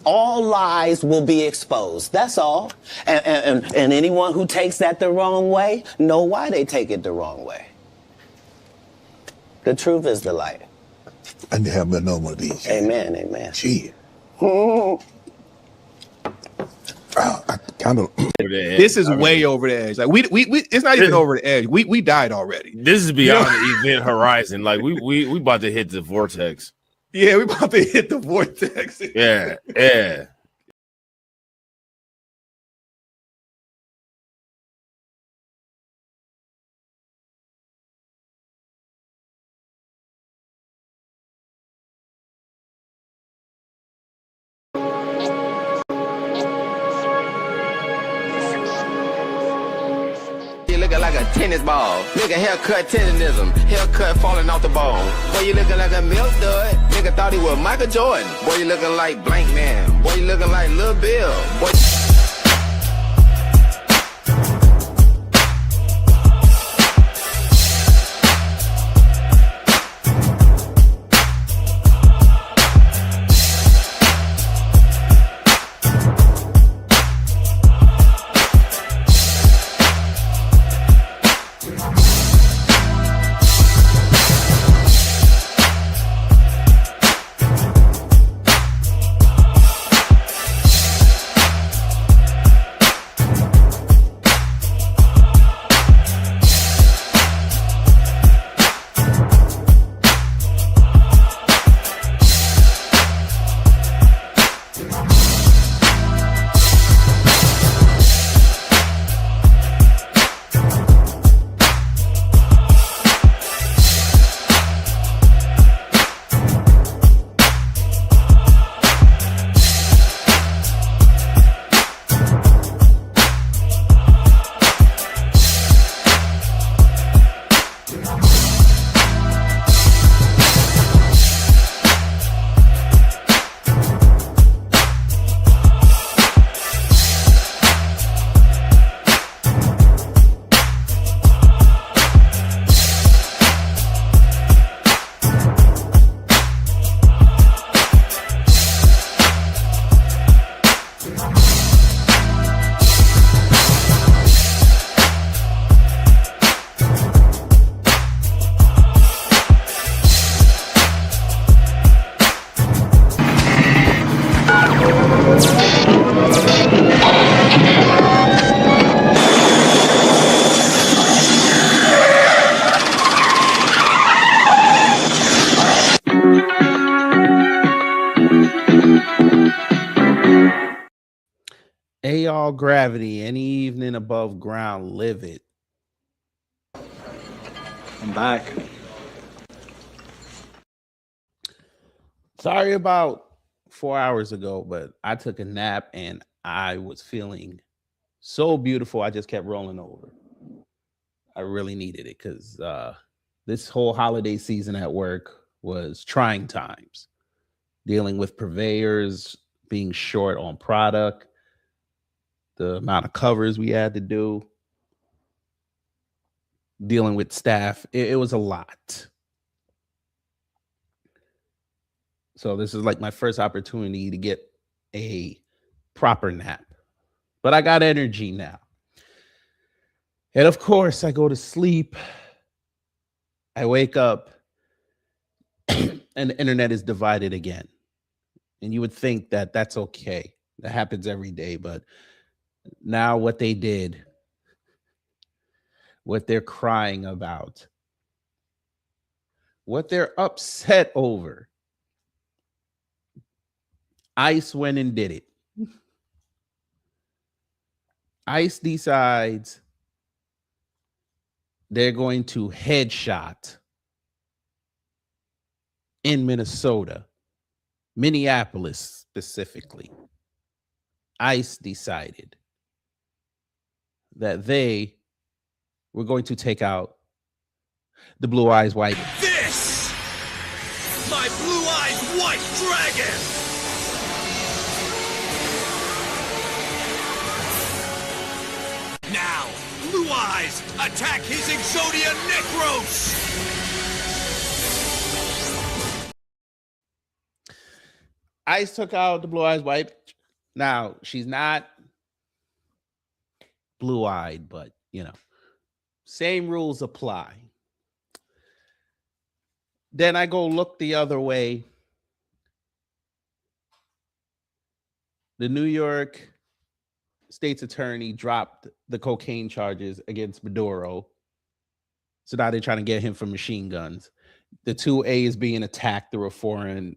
all lies will be exposed. That's all. And anyone who takes that the wrong way, know why they take it the wrong way. The truth is the light. I need to have no more of these. Amen, amen. Gee. I kind of. This is way over the edge. Like we it's not even over the edge. We died already. This is beyond the event horizon. Like we about to hit the vortex. Yeah, we about to hit the vortex. Yeah. Looking like a tennis ball. Nigga haircut tendonism. Haircut falling off the bone. Boy, you looking like a milk dud. Nigga thought he was Michael Jordan. Boy, you looking like Blank Man. Boy, you looking like Lil Bill. Boy. All gravity, any evening above ground, live it. I'm back. Sorry about 4 hours ago, but I took a nap and I was feeling so beautiful. I just kept rolling over. I really needed it because this whole holiday season at work was trying times, dealing with purveyors being short on product, the amount of covers we had to do, dealing with staff. It was a lot. So this is like my first opportunity to get a proper nap. But I got energy now. And of course, I go to sleep. I wake up and the internet is divided again. And you would think that that's okay. That happens every day, but now what they did, what they're crying about, what they're upset over, ICE went and did it. ICE decides they're going to headshot in Minnesota, Minneapolis specifically. ICE decided that they were going to take out the Blue Eyes White. This, my Blue Eyes White Dragon. Now, Blue Eyes, attack his Exodia Necros! ICE took out the Blue Eyes White. Now, she's not blue-eyed, but, you know, same rules apply. Then I go look the other way. The New York state's attorney dropped the cocaine charges against Maduro. So now they're trying to get him for machine guns. The 2A is being attacked through a foreign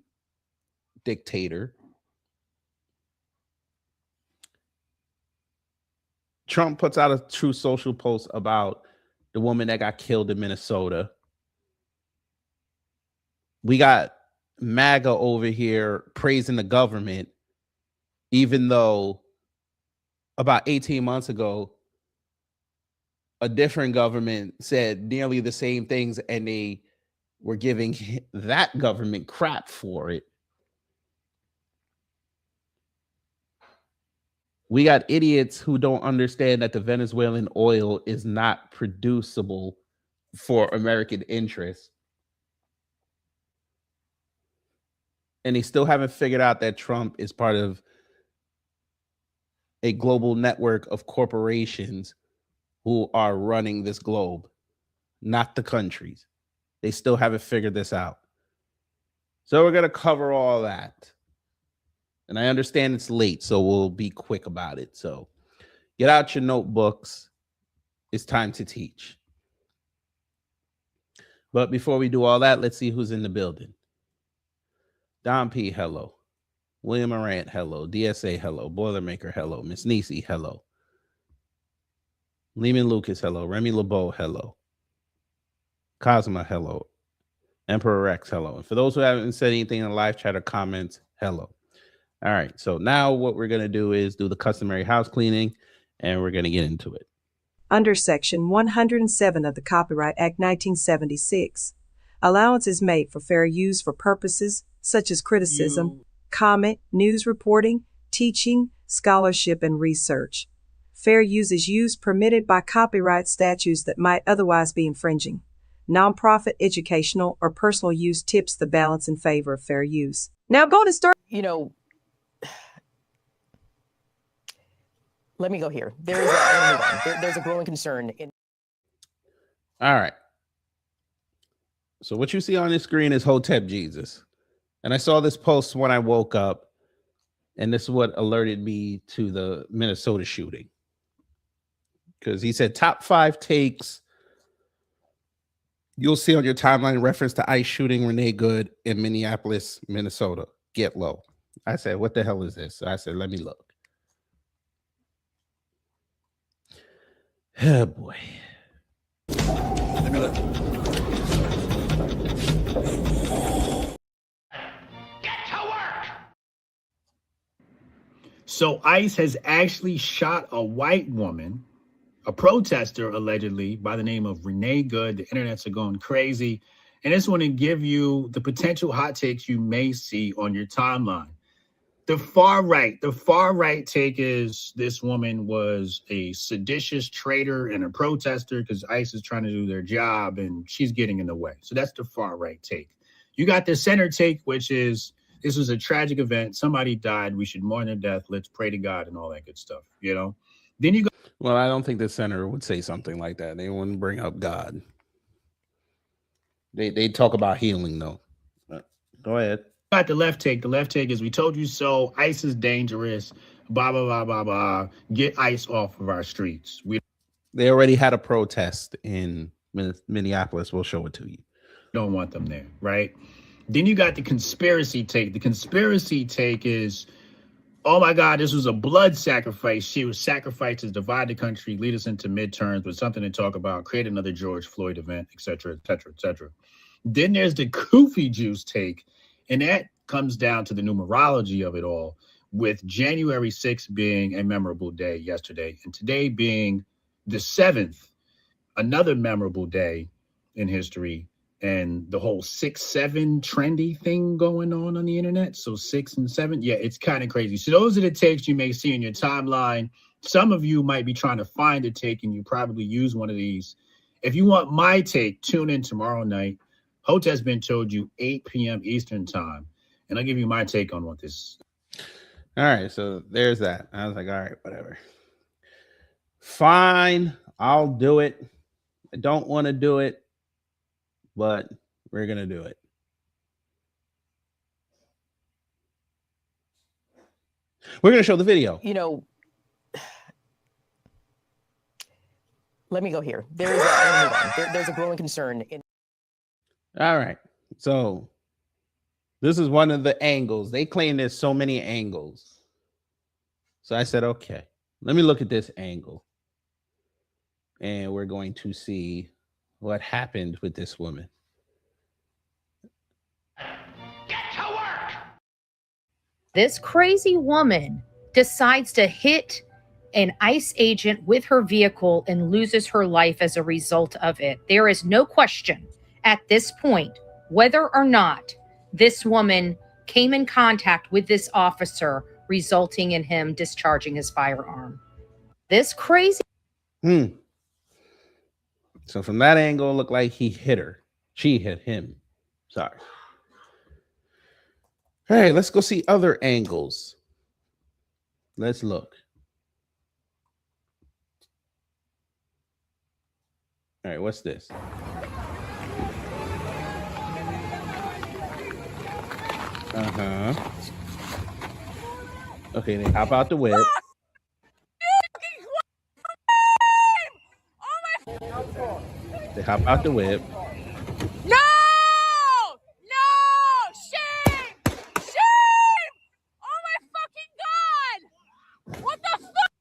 dictator. Trump puts out a True Social post about the woman that got killed in Minnesota. We got MAGA over here praising the government, even though about 18 months ago, a different government said nearly the same things, and they were giving that government crap for it. We got idiots who don't understand that the Venezuelan oil is not producible for American interests. And they still haven't figured out that Trump is part of a global network of corporations who are running this globe, not the countries. They still haven't figured this out. So we're going to cover all that. And I understand it's late, so we'll be quick about it. So get out your notebooks. It's time to teach. But before we do all that, let's see who's in the building. Don P, hello. William Morant, hello. DSA, hello. Boilermaker, hello. Miss Nisi, hello. Lehman Lucas, hello. Remy LeBeau, hello. Cosma, hello. Emperor Rex, hello. And for those who haven't said anything in the live chat or comments, hello. All right, so now what we're going to do is do the customary house cleaning, and we're going to get into it. Under Section 107 of the Copyright Act 1976, allowance is made for fair use for purposes such as criticism, comment, news reporting, teaching, scholarship, and research. Fair use is use permitted by copyright statutes that might otherwise be infringing. Nonprofit, educational, or personal use tips the balance in favor of fair use. Now go to start. You know, let me go here. There's a growing concern. All right. So what you see on this screen is Hotep Jesus. And I saw this post when I woke up, and this is what alerted me to the Minnesota shooting. Because he said top 5 takes you'll see on your timeline reference to ICE shooting Renee Good in Minneapolis, Minnesota. Get low. I said, what the hell is this? So I said, let me look. Oh, boy. So ICE has actually shot a white woman, a protester allegedly by the name of Renee Good. The internets are going crazy. And this one to give you the potential hot takes you may see on your timeline. The far right take is this woman was a seditious traitor and a protester because ICE is trying to do their job and she's getting in the way. So that's the far right take. You got the center take, which is this was a tragic event. Somebody died. We should mourn their death. Let's pray to God and all that good stuff, you know? Then you go. Well, I don't think the center would say something like that. They wouldn't bring up God. They talk about healing, though. Go ahead. Got the left take. The left take is we told you so. ICE is dangerous. Blah, blah, blah, blah, blah. Get ICE off of our streets. They already had a protest in Minneapolis. We'll show it to you. Don't want them there, right? Then you got the conspiracy take. The conspiracy take is, oh my God, this was a blood sacrifice. She was sacrificed to divide the country, lead us into midterms with something to talk about, create another George Floyd event, et cetera, et cetera, et cetera. Then there's the Koofy juice take. And that comes down to the numerology of it all, with January 6th being a memorable day yesterday, and today being the 7th, another memorable day in history, and the whole 6-7 trendy thing going on the internet. So 6 and 7, yeah, it's kind of crazy. So those are the takes you may see in your timeline. Some of you might be trying to find a take, and you probably use one of these. If you want my take, tune in tomorrow night. Hotep's been told you 8 p.m. Eastern time. and I'll give you my take on what this. All right, so there's that. I was like, all right, whatever. Fine, I'll do it. I don't want to do it, but we're gonna do it. We're gonna show the video. You know, let me go here. There's a growing concern. All right, so this is one of the angles. They claim there's so many angles. So I said, okay, let me look at this angle. And we're going to see what happened with this woman. Get to work! This crazy woman decides to hit an ICE agent with her vehicle and loses her life as a result of it. There is no question at this point whether or not this woman came in contact with this officer, resulting in him discharging his firearm. This crazy. So from that angle, it looked like he hit her. She hit him. Sorry. All right, let's go see other angles. Let's look. All right, what's this? Okay, they hop out the whip. They hop out the whip. No! No! Shame! Shame! Oh my fucking God! What the fuck?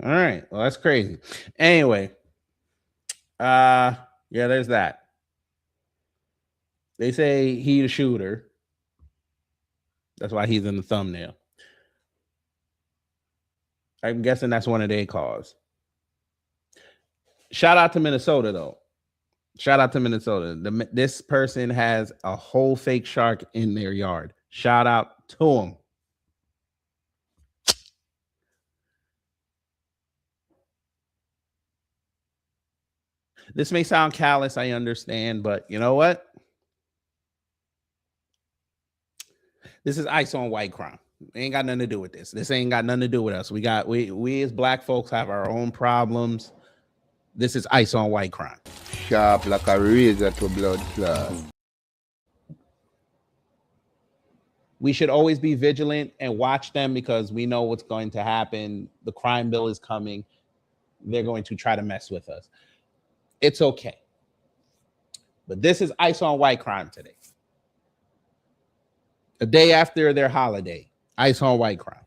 All right. Well, that's crazy. Anyway. Yeah, there's that. They say he the shooter. That's why he's in the thumbnail. I'm guessing that's one of their calls. Shout out to Minnesota, though. Shout out to Minnesota. This person has a whole fake shark in their yard. Shout out to them. This may sound callous, I understand, but you know what? This is ice on white crime. It ain't got nothing to do with this. This ain't got nothing to do with us. We as black folks have our own problems. This is ice on white crime. Sharp like a razor to blood clot. We should always be vigilant and watch them because we know what's going to happen. The crime bill is coming. They're going to try to mess with us. It's okay. But this is ice on white crime today. A day after their holiday, ice on white crime.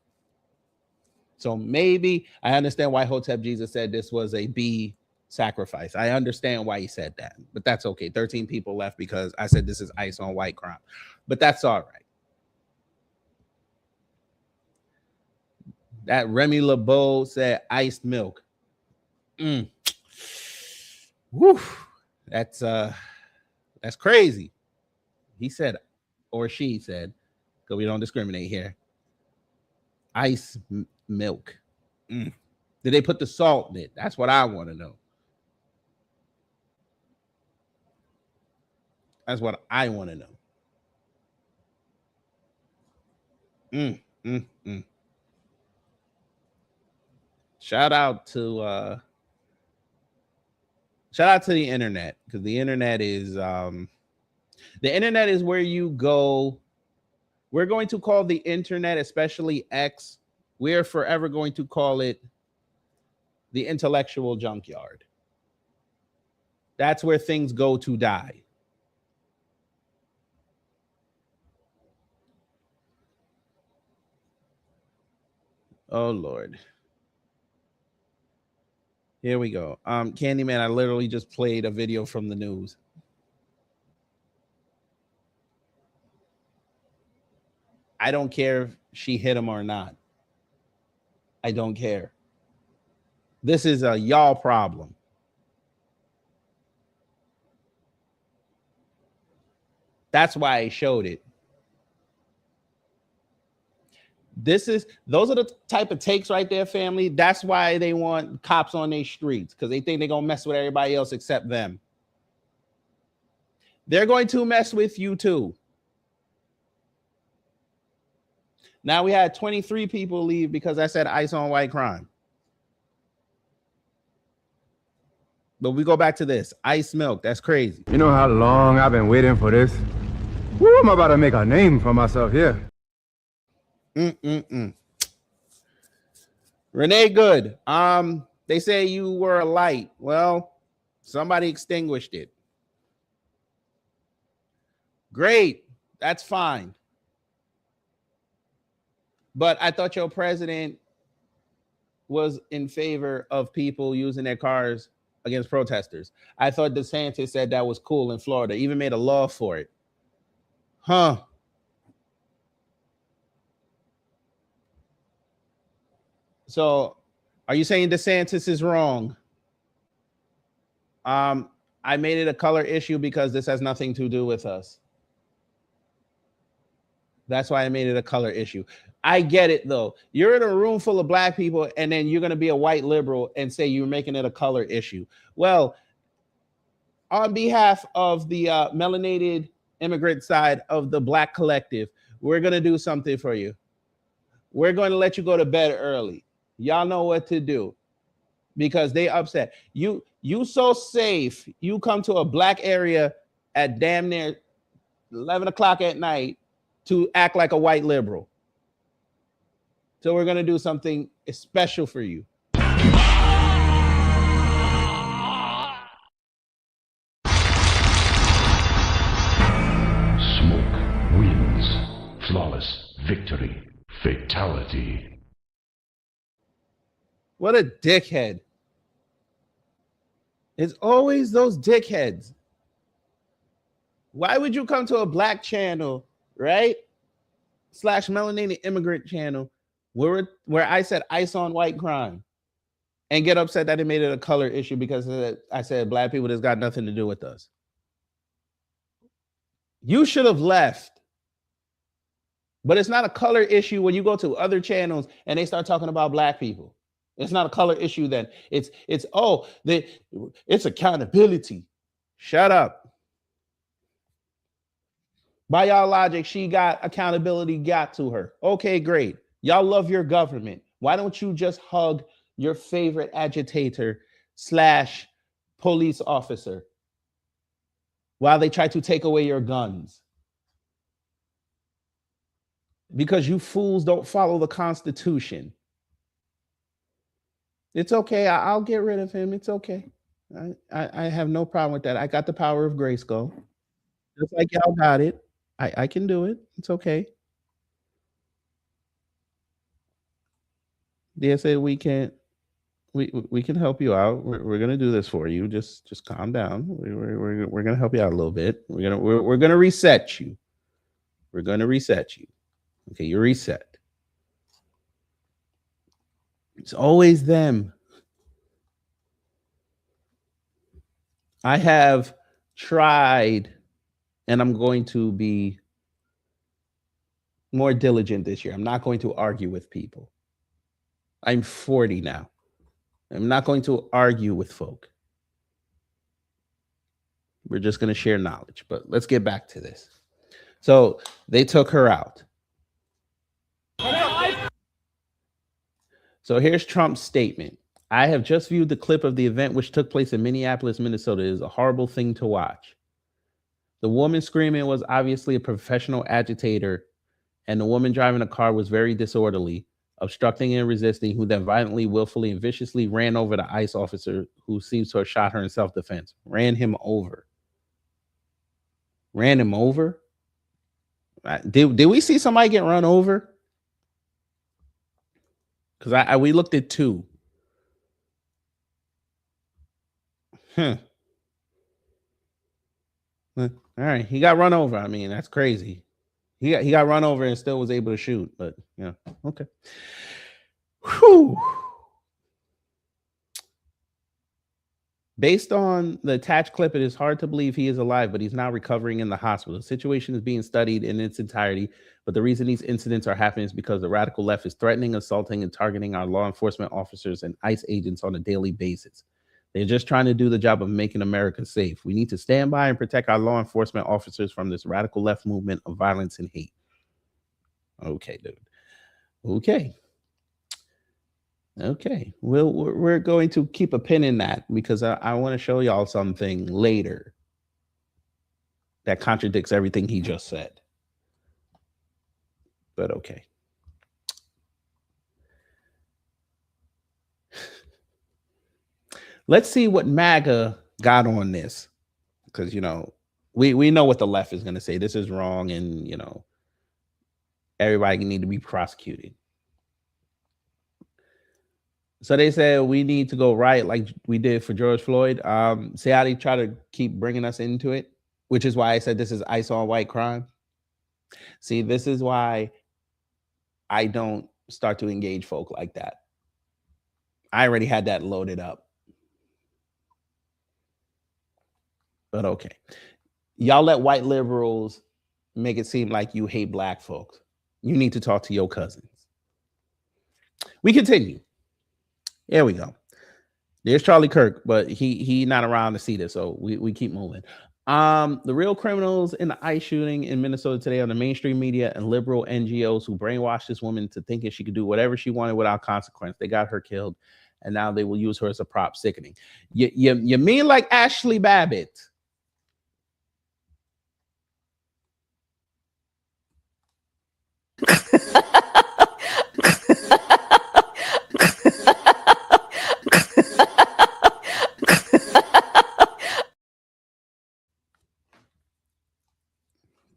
So maybe I understand why Hotep Jesus said this was a bee sacrifice. I understand why he said that, but that's okay. 13 people left because I said this is ice on white crime, but that's all right. That Remy LeBeau said iced milk. Woo. That's crazy. He said, or she said, because we don't discriminate here. Ice milk. Did they put the salt in it? That's what I want to know. That's what I want to know. Shout out to the internet, because the internet is where you go. We're going to call the internet, especially X, we're forever going to call it the intellectual junkyard. That's where things go to die. Oh, Lord. Here we go. Candyman, I literally just played a video from the news. I don't care if she hit him or not. I don't care. This is a y'all problem. That's why I showed it. Those are the type of takes right there, family. That's why they want cops on their streets, because they think they're going to mess with everybody else except them. They're going to mess with you too. Now we had 23 people leave because I said ice on white crime. But we go back to this. Ice milk. That's crazy. You know how long I've been waiting for this? Woo, I'm about to make a name for myself here. Renee Good. They say you were a light. Well, somebody extinguished it. Great. That's fine. But I thought your president was in favor of people using their cars against protesters. I thought DeSantis said that was cool in Florida, even made a law for it. Huh. So are you saying DeSantis is wrong? I made it a color issue because this has nothing to do with us. That's why I made it a color issue. I get it, though. You're in a room full of black people, and then you're going to be a white liberal and say you're making it a color issue. Well, on behalf of the melanated immigrant side of the black collective, we're going to do something for you. We're going to let you go to bed early. Y'all know what to do because they upset. You so safe. You come to a black area at damn near 11 o'clock at night to act like a white liberal. So we're going to do something special for you. Smoke wins. Flawless victory. Fatality. What a dickhead. It's always those dickheads. Why would you come to a black channel, right? / melanated immigrant channel where I said ice on white crime and get upset that it made it a color issue because I said black people, this got nothing to do with us. You should have left. But it's not a color issue when you go to other channels and they start talking about black people. It's not a color issue then. It's accountability. Shut up. By y'all logic, she got accountability got to her. Okay, great. Y'all love your government. Why don't you just hug your favorite agitator / police officer while they try to take away your guns? Because you fools don't follow the Constitution. It's okay. I'll get rid of him. It's okay. I have no problem with that. I got the power of Grayskull. Just like y'all got it. I can do it. It's okay. They said we can help you out. We're gonna do this for you. Just calm down. We're gonna help you out a little bit. We're gonna reset you. We're gonna reset you. Okay, you're reset. It's always them. I have tried, and I'm going to be more diligent this year. I'm not going to argue with people. I'm 40 now. I'm not going to argue with folk. We're just going to share knowledge. But let's get back to this. So they took her out. So here's Trump's statement. I have just viewed the clip of the event which took place in Minneapolis, Minnesota. It is a horrible thing to watch. The woman screaming was obviously a professional agitator, and the woman driving the car was very disorderly, obstructing and resisting, who then violently, willfully, and viciously ran over the ICE officer who seems to have shot her in self-defense. Ran him over. Ran him over? Did we see somebody get run over? Because we looked at 2. All right, he got run over. I mean, that's crazy. He got run over and still was able to shoot, but yeah, okay. Whew. Based on the attached clip, it is hard to believe he is alive, but he's now recovering in the hospital. The situation is being studied in its entirety, but the reason these incidents are happening is because the radical left is threatening, assaulting, and targeting our law enforcement officers and ICE agents on a daily basis. They're just trying to do the job of making America safe. We need to stand by and protect our law enforcement officers from this radical left movement of violence and hate. Okay, dude. Okay. Okay. We're going to keep a pin in that because I want to show y'all something later that contradicts everything he just said. But okay. Let's see what MAGA got on this. Because, you know, we know what the left is going to say. This is wrong. And, you know, everybody need to be prosecuted. So they said we need to go right like we did for George Floyd. See how they try to keep bringing us into it, which is why I said this is ice on white crime. See, this is why I don't start to engage folk like that. I already had that loaded up. But okay. Y'all let white liberals make it seem like you hate black folks. You need to talk to your cousins. We continue. There we go. There's Charlie Kirk, but he not around to see this, so we keep moving. The real criminals in the ICE shooting in Minnesota today are the mainstream media and liberal NGOs who brainwashed this woman to thinking she could do whatever she wanted without consequence. They got her killed, and now they will use her as a prop. Sickening. You mean like Ashley Babbitt?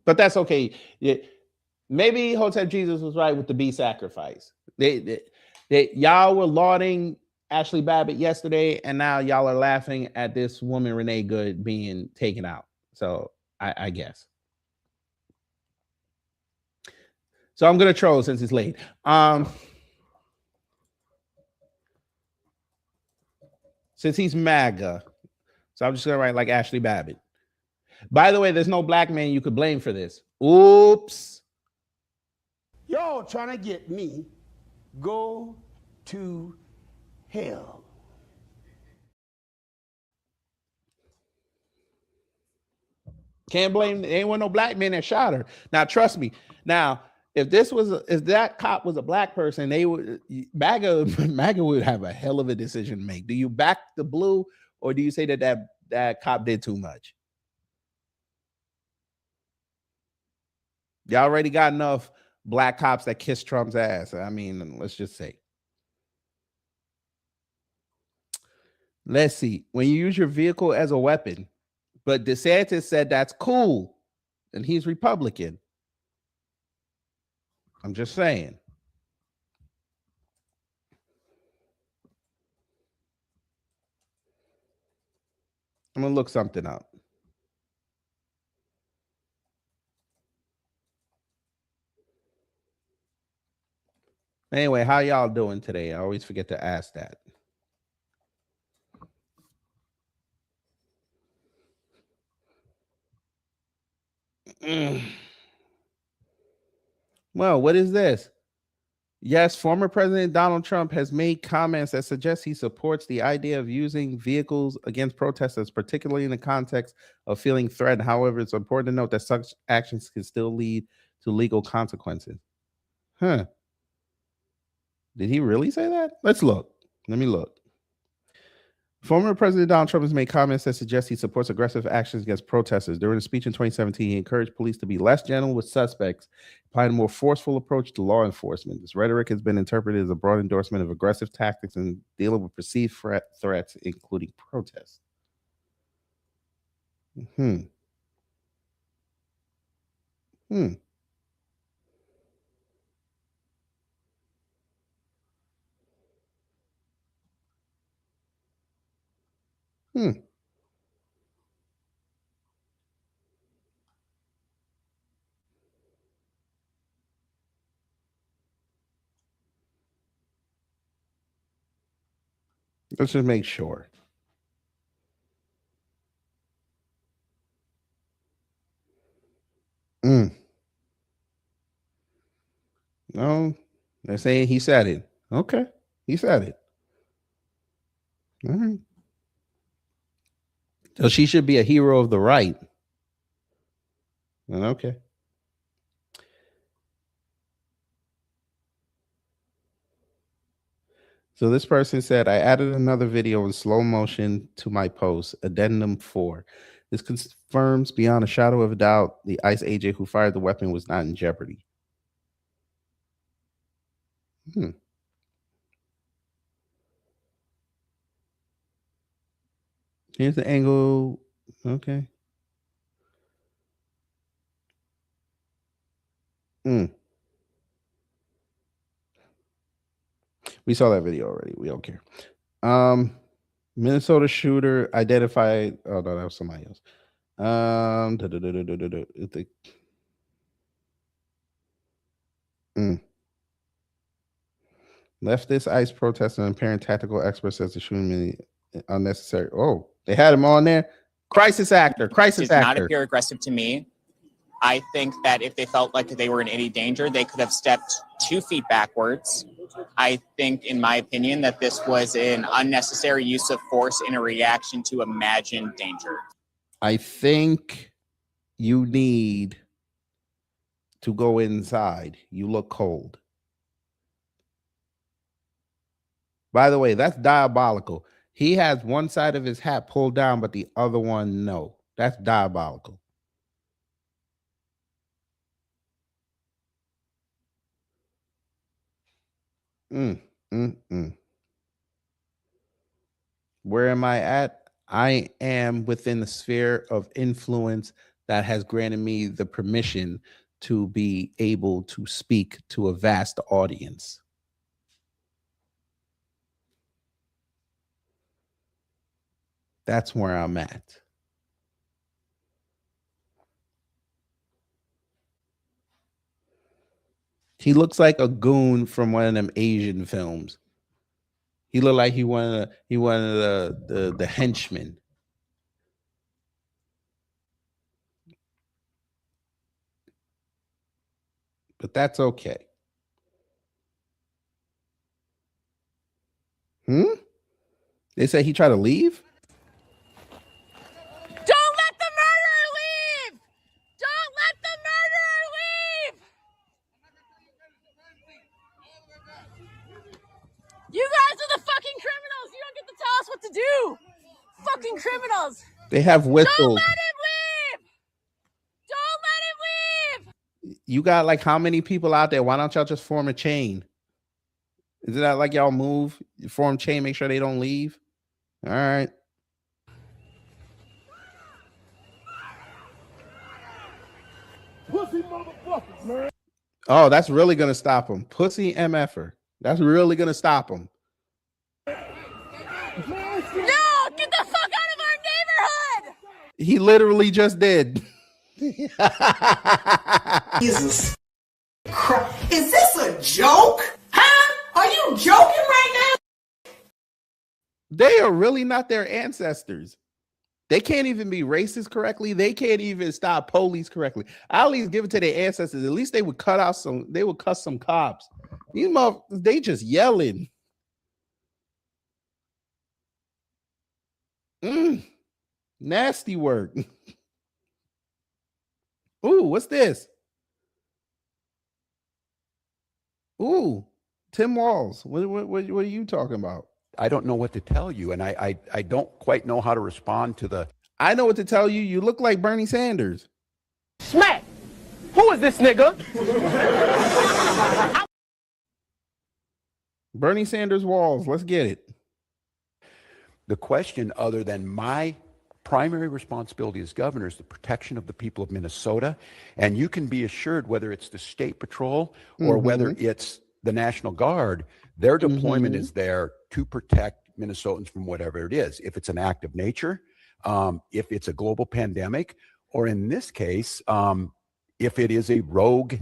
But that's okay. Maybe Hotep Jesus was right with the bee sacrifice. Y'all were lauding Ashley Babbitt yesterday, and now y'all are laughing at this woman Renee Good being taken out. So I guess. So I'm gonna troll since it's late. Since he's MAGA, so I'm just gonna write like Ashley Babbitt. By the way, there's no black man you could blame for this. Oops. Y'all trying to get me go to hell. Can't blame. There ain't one no black man that shot her. Now, trust me. Now, if that cop was a black person, they would MAGA would have a hell of a decision to make. Do you back the blue, or do you say that cop did too much? Y'all already got enough black cops that kiss Trump's ass. I mean, let's just say. Let's see. When you use your vehicle as a weapon, but DeSantis said that's cool, and he's Republican. I'm just saying. I'm going to look something up. Anyway, how y'all doing today? I always forget to ask that. Well, what is this? Yes, former President Donald Trump has made comments that suggest he supports the idea of using vehicles against protesters, particularly in the context of feeling threatened. However, it's important to note that such actions can still lead to legal consequences. Huh. Did he really say that? Let's look. Let me look. Former President Donald Trump has made comments that suggest he supports aggressive actions against protesters. During a speech in 2017, he encouraged police to be less gentle with suspects, applying a more forceful approach to law enforcement. This rhetoric has been interpreted as a broad endorsement of aggressive tactics in dealing with perceived threats, including protests. Hmm. Let's just make sure. No, they're saying he said it. Okay, he said it. All right. So she should be a hero of the right. Okay. So this person said, I added another video in slow motion to my post, addendum 4. This confirms beyond a shadow of a doubt the ICE agent who fired the weapon was not in jeopardy. Here's the angle. Okay. We saw that video already. We don't care. Minnesota shooter identified. Oh no, that was somebody else. Leftist ICE protester and parent tactical expert says the shooting may be unnecessary. Oh, they had him on there. Crisis actor. Crisis Did not actor. appear aggressive to me. I think that if they felt like they were in any danger, they could have stepped 2 feet backwards. I think, in my opinion, that this was an unnecessary use of force in a reaction to imagined danger. I think you need to go inside. You look cold. By the way, that's diabolical. He has one side of his hat pulled down, but the other one, no. That's diabolical. Where am I at? I am within the sphere of influence that has granted me the permission to be able to speak to a vast audience. That's where I'm at. He looks like a goon from one of them Asian films. He looked like he wanted the henchmen. But that's okay. They say he tried to leave? Don't let the murderer leave! Don't let the murderer leave! You guys are the fucking criminals! You don't get to tell us what to do! Fucking criminals! They have whistles. Don't let him leave! Don't let him leave! You got like how many people out there? Why don't y'all just form a chain? Isn't that like y'all move? You form chain, make sure they don't leave? All right. Pussy motherfuckers, man. Oh, that's really gonna stop him. Pussy MFer. That's really gonna stop him. No! Get the fuck out of our neighborhood! He literally just did. Jesus Christ. Is this a joke? Huh? Are you joking right now? They are really not their ancestors. They can't even be racist correctly. They can't even stop police correctly. I at least give it to their ancestors. At least they would cut some cops. These motherfuckers, they just yelling. Nasty work. Ooh, what's this? Ooh, Tim Walz. What are you talking about? I don't know what to tell you, and I don't quite know how to respond to the... I know what to tell you. You look like Bernie Sanders. Smack! Who is this nigga? Bernie Sanders Walz. Let's get it. The question, other than my primary responsibility as governor, is the protection of the people of Minnesota. And you can be assured, whether it's the State Patrol or whether it's the National Guard, their deployment is there to protect Minnesotans from whatever it is. If it's an act of nature, if it's a global pandemic, or in this case, if it is a rogue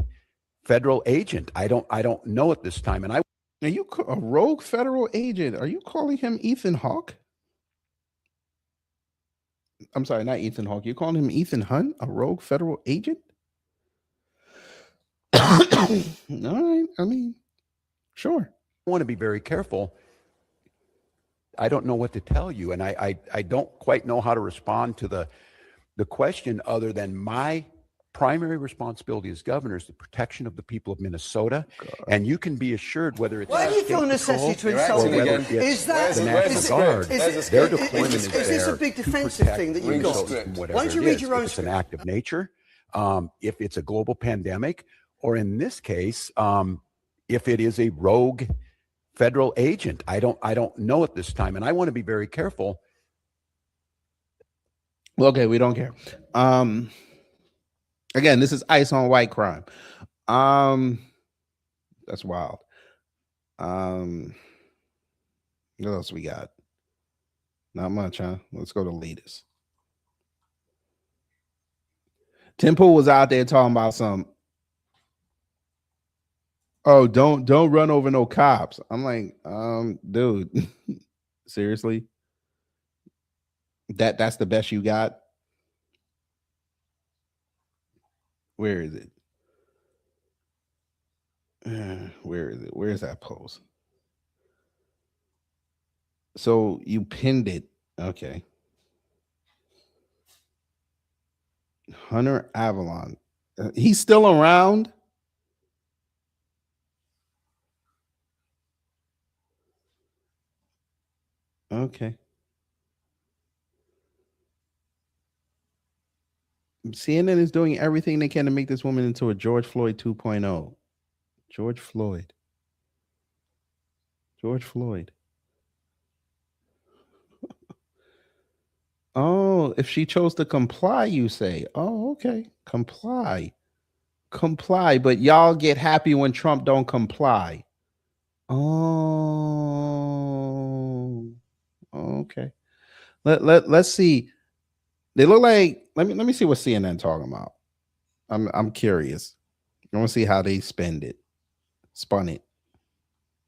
federal agent. I don't know at this time. And are you a rogue federal agent? Are you calling him Ethan Hawke? I'm sorry, not Ethan Hawke. You're calling him Ethan Hunt, a rogue federal agent? All right. I mean, sure. I want to be very careful. I don't know what to tell you, and I don't quite know how to respond to the question, other than my primary responsibility as governor is the protection of the people of Minnesota, and you can be assured whether it's Why do you feel state necessity patrol to insult or me whether again? it's Is that the National Guard, their deployment is there. Is this a big defensive thing that you've got? Why don't you read your own If it's an act of nature, if it's a global pandemic, or in this case, if it is a rogue federal agent. I don't know at this time, and I want to be very careful. Okay, we don't care. Again, this is ICE on white crime. That's wild. What else we got? Not much, huh? Let's go to leaders. Tim Pool was out there talking about some. Oh, don't run over no cops. I'm like, dude, seriously? That's the best you got? Where is it? Where is it? Where is that post? So you pinned it. Okay. Hunter Avalon. He's still around? Okay. CNN is doing everything they can to make this woman into a George Floyd 2.0. George Floyd. George Floyd. Oh, if she chose to comply, you say. Oh, okay. Comply. Comply. But y'all get happy when Trump don't comply. Oh. Okay. Let's see. They look like, let me see what CNN talking about. I'm curious. I want to see how they spend it. Spun it.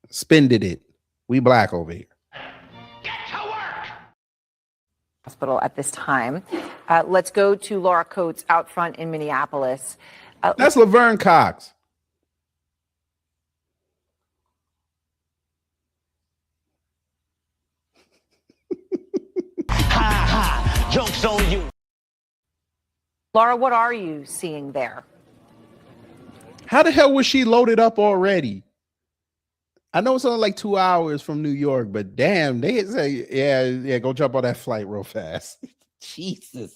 Spended it. We black over here. Hospital at this time. Let's go to Laura Coates out front in Minneapolis. That's Laverne Cox. Joke's on you. Laura, what are you seeing there? How the hell was she loaded up already? I know it's only like 2 hours from New York, but damn, they say, yeah, go jump on that flight real fast. Jesus.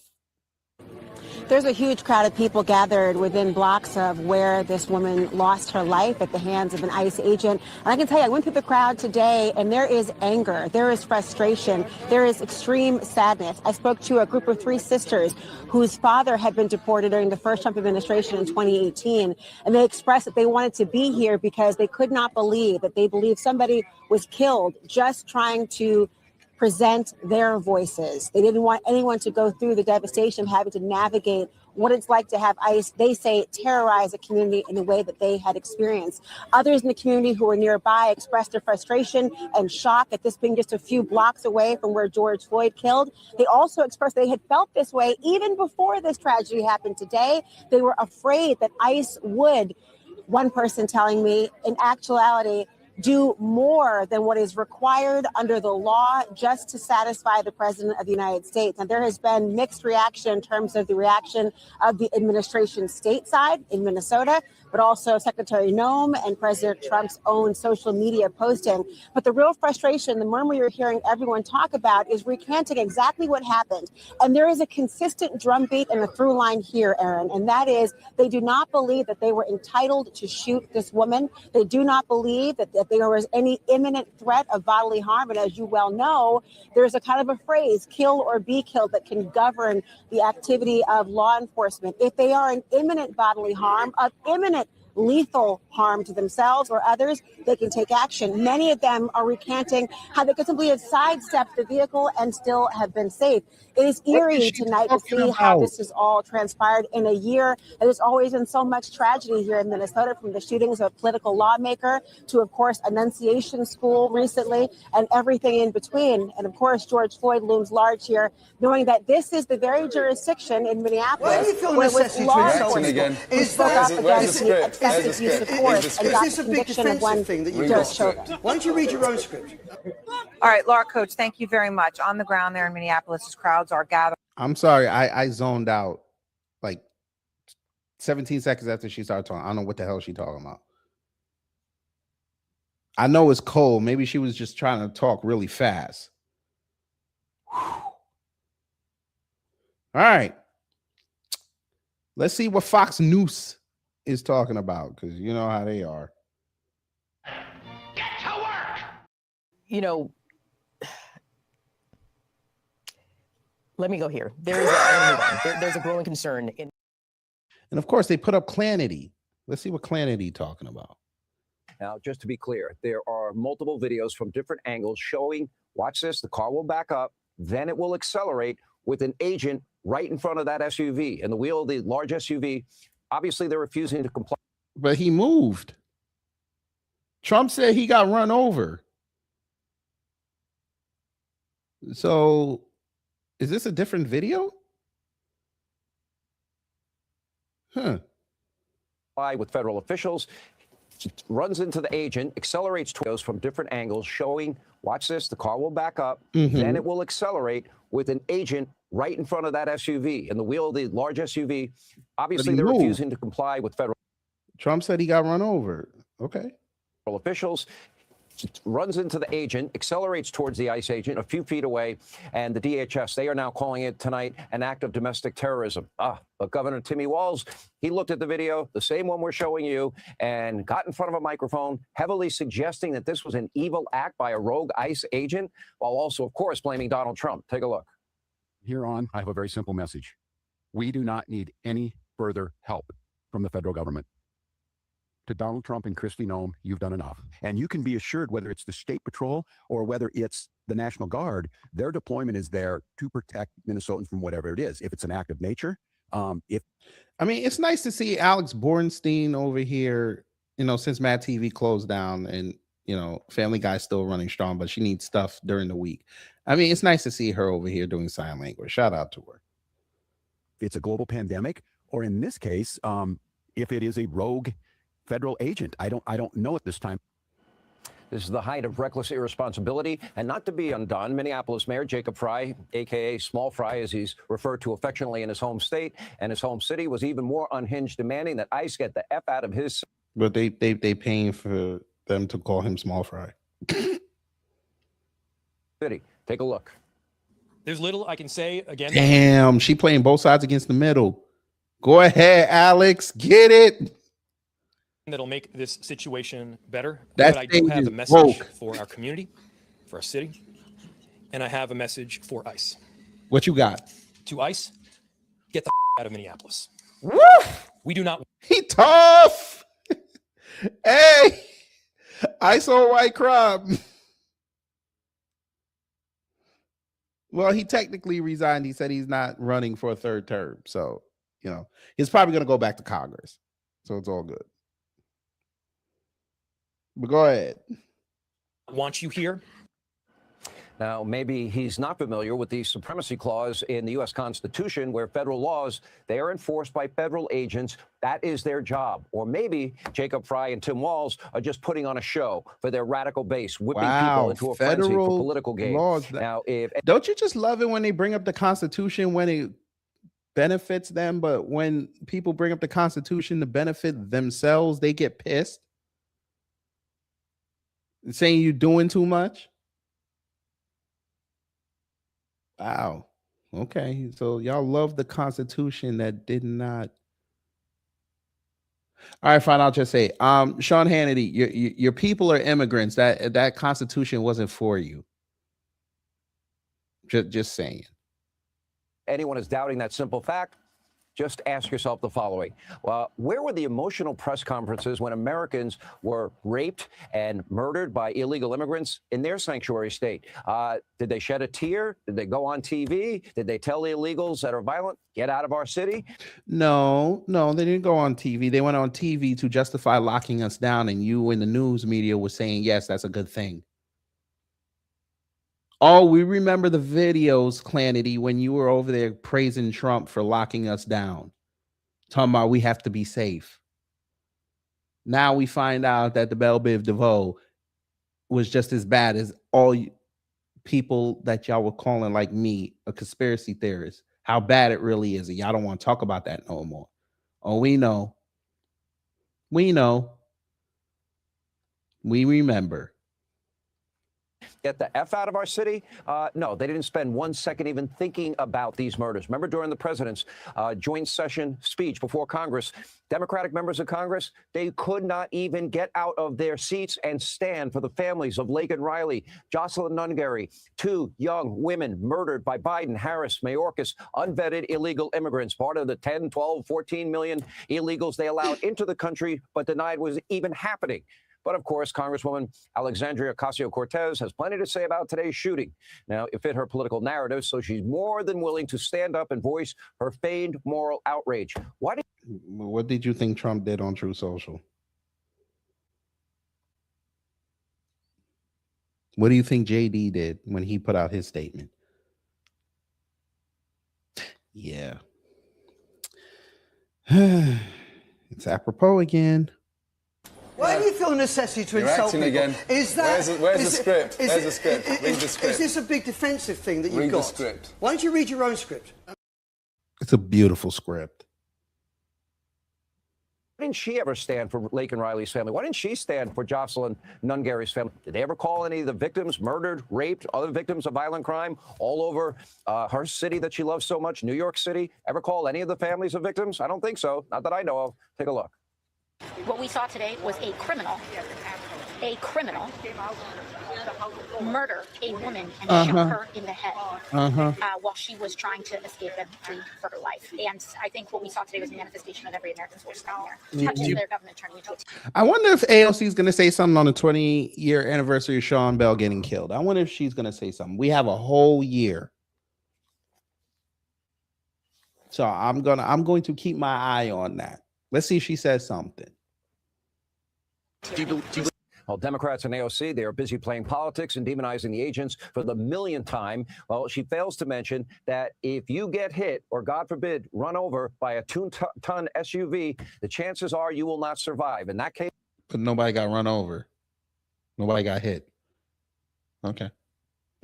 There's a huge crowd of people gathered within blocks of where this woman lost her life at the hands of an ICE agent. And I can tell you, I went through the crowd today, and there is anger, there is frustration, there is extreme sadness. I spoke to a group of 3 sisters whose father had been deported during the first Trump administration in 2018. And they expressed that they wanted to be here because they could not believe that they believed somebody was killed just trying to present their voices. They didn't want anyone to go through the devastation of having to navigate what it's like to have ICE, they say, terrorize a community in the way that they had experienced. Others in the community who were nearby expressed their frustration and shock at this being just a few blocks away from where George Floyd killed. They also expressed they had felt this way even before this tragedy happened today. They were afraid that ICE would, one person telling me, in actuality, do more than what is required under the law just to satisfy the president of the United States. And there has been mixed reaction in terms of the reaction of the administration stateside in Minnesota, but also Secretary Noem and President Trump's own social media posting. But the real frustration, the murmur you're hearing everyone talk about, is recanting exactly what happened. And there is a consistent drumbeat and a through line here, Aaron, and that is they do not believe that they were entitled to shoot this woman. They do not believe that there was any imminent threat of bodily harm. And as you well know, there's a kind of a phrase, kill or be killed, that can govern the activity of law enforcement. If they are in imminent bodily harm, of imminent lethal harm to themselves or others, they can take action. Many of them are recanting how they could simply have sidestepped the vehicle and still have been safe. It is eerie tonight to see how this has all transpired in a year. There's always been so much tragedy here in Minnesota, from the shootings of a political lawmaker to, of course, Annunciation School recently, and everything in between. And of course, George Floyd looms large here, knowing that this is the very jurisdiction in Minneapolis where it was law enforcement who spoke up against the excessive use of force and got the conviction of one Derek Chauvin. Why don't you read your own script? All right, Laura Coates, thank you very much. On the ground there in Minneapolis, as crowds are gathered. I'm sorry, I zoned out like 17 seconds after she started talking. I don't know what the hell she talking about. I know it's cold. Maybe she was just trying to talk really fast. Whew. All right. Let's see what Fox News is talking about, because you know how they are. Get to work! You know, let me go here. There's a growing concern in. And of course, they put up Clanity. Let's see what Clanity talking about. Now, just to be clear, there are multiple videos from different angles showing, watch this, the car will back up, then it will accelerate with an agent right in front of that SUV. And the wheel of the large SUV, obviously they're refusing to comply. But he moved. Trump said he got run over. So, is this a different video? Huh. With federal officials, runs into the agent, accelerates videos from different angles showing, watch this, the car will back up, then it will accelerate with an agent right in front of that SUV. And the wheel of the large SUV, obviously they're refusing to comply with federal. Trump said he got run over. Okay. Officials, runs into the agent, accelerates towards the ICE agent a few feet away, and the DHS, they are now calling it tonight an act of domestic terrorism. But Governor Timmy Walz, he looked at the video, the same one we're showing you, and got in front of a microphone, heavily suggesting that this was an evil act by a rogue ICE agent, while also, of course, blaming Donald Trump. Take a look. Here on, I have a very simple message. We do not need any further help from the federal government. To Donald Trump and Kristi Noem, you've done enough. And you can be assured, whether it's the State Patrol or whether it's the National Guard, their deployment is there to protect Minnesotans from whatever it is. If it's an act of nature, it's nice to see Alex Bornstein over here, since Mad TV closed down and, Family Guy's still running strong, but she needs stuff during the week. It's nice to see her over here doing sign language. Shout out to her. It's a global pandemic, or in this case, if it is a rogue federal agent. I don't know at this time. This is the height of reckless irresponsibility, and not to be undone, Minneapolis Mayor Jacob Fry, a.k.a. Small Fry, as he's referred to affectionately in his home state and his home city, was even more unhinged, demanding that ICE get the F out of his... But they paying for them to call him Small Fry. City. Take a look. There's little I can say again. Damn, she playing both sides against the middle. Go ahead, Alex. Get it. That'll make this situation better. That but I do have a message woke. For our community, for our city, and I have a message for ICE. What you got? To ICE, get the out of Minneapolis. Woo! We do not. He tough. Hey, ICE on white crime. Well, he technically resigned. He said he's not running for a third term. So, he's probably going to go back to Congress. So it's all good. But go ahead. Want you here? Now, maybe he's not familiar with the supremacy clause in the U.S. Constitution, where federal laws, they are enforced by federal agents. That is their job. Or maybe Jacob Fry and Tim Walz are just putting on a show for their radical base, whipping people into a frenzy for political gain. Now, don't you just love it when they bring up the Constitution when it benefits them, but when people bring up the Constitution to benefit themselves, they get pissed? Saying you're doing too much? Wow. Okay. So y'all love the Constitution that did not. All right, fine. I'll just say, Sean Hannity, your people are immigrants. That Constitution wasn't for you. Just saying. Anyone is doubting that simple fact, just ask yourself the following. Where were the emotional press conferences when Americans were raped and murdered by illegal immigrants in their sanctuary state? Did they shed a tear? Did they go on TV? Did they tell the illegals that are violent, get out of our city? No, they didn't go on TV. They went on TV to justify locking us down, and you in the news media were saying, yes, that's a good thing. Oh, we remember the videos, Clanity, when you were over there praising Trump for locking us down. Talking about we have to be safe. Now we find out that the Belle Biv DeVoe was just as bad as all people that y'all were calling, like me, a conspiracy theorist. How bad it really is. And y'all don't want to talk about that no more. Oh, we know. We know. We remember. Get the F out of our city? No, they didn't spend 1 second even thinking about these murders. Remember during the president's joint session speech before Congress, Democratic members of Congress, they could not even get out of their seats and stand for the families of Laken Riley, Jocelyn Nungaray, 2 young women murdered by Biden, Harris, Mayorkas, unvetted illegal immigrants, part of the 10, 12, 14 million illegals they allowed into the country but denied was even happening. But of course, Congresswoman Alexandria Ocasio-Cortez has plenty to say about today's shooting. Now, it fit her political narrative, so she's more than willing to stand up and voice her feigned moral outrage. What did you think Trump did on True Social? What do you think JD did when he put out his statement? Yeah. It's apropos again. Why do you feel a necessity to You're insult acting people? again. Is that Where's the script? Where's the script? Read the script. Is this a big defensive thing that you've Read got? the script. Why don't you read your own script? It's a beautiful script. Why didn't she ever stand for Laken Riley's family? Why didn't she stand for Jocelyn Nungaray's family? Did they ever call any of the victims, murdered, raped, other victims of violent crime all over her city that she loves so much, New York City? Ever call any of the families of victims? I don't think so. Not that I know of. Take a look. What we saw today was a criminal murder a woman and shoot her in the head while she was trying to escape and flee for her life. And I think what we saw today was a manifestation of every American's voice down there, touching their government turning into a I wonder if AOC is going to say something on the 20-year anniversary of Sean Bell getting killed. I wonder if she's going to say something. We have a whole year. So I'm going to keep my eye on that. Let's see if she says something. Well, Democrats and AOC, they are busy playing politics and demonizing the agents for the millionth time. Well, she fails to mention that if you get hit or, God forbid, run over by a 2-ton SUV, the chances are you will not survive. In that case, But nobody got run over. Nobody got hit. Okay.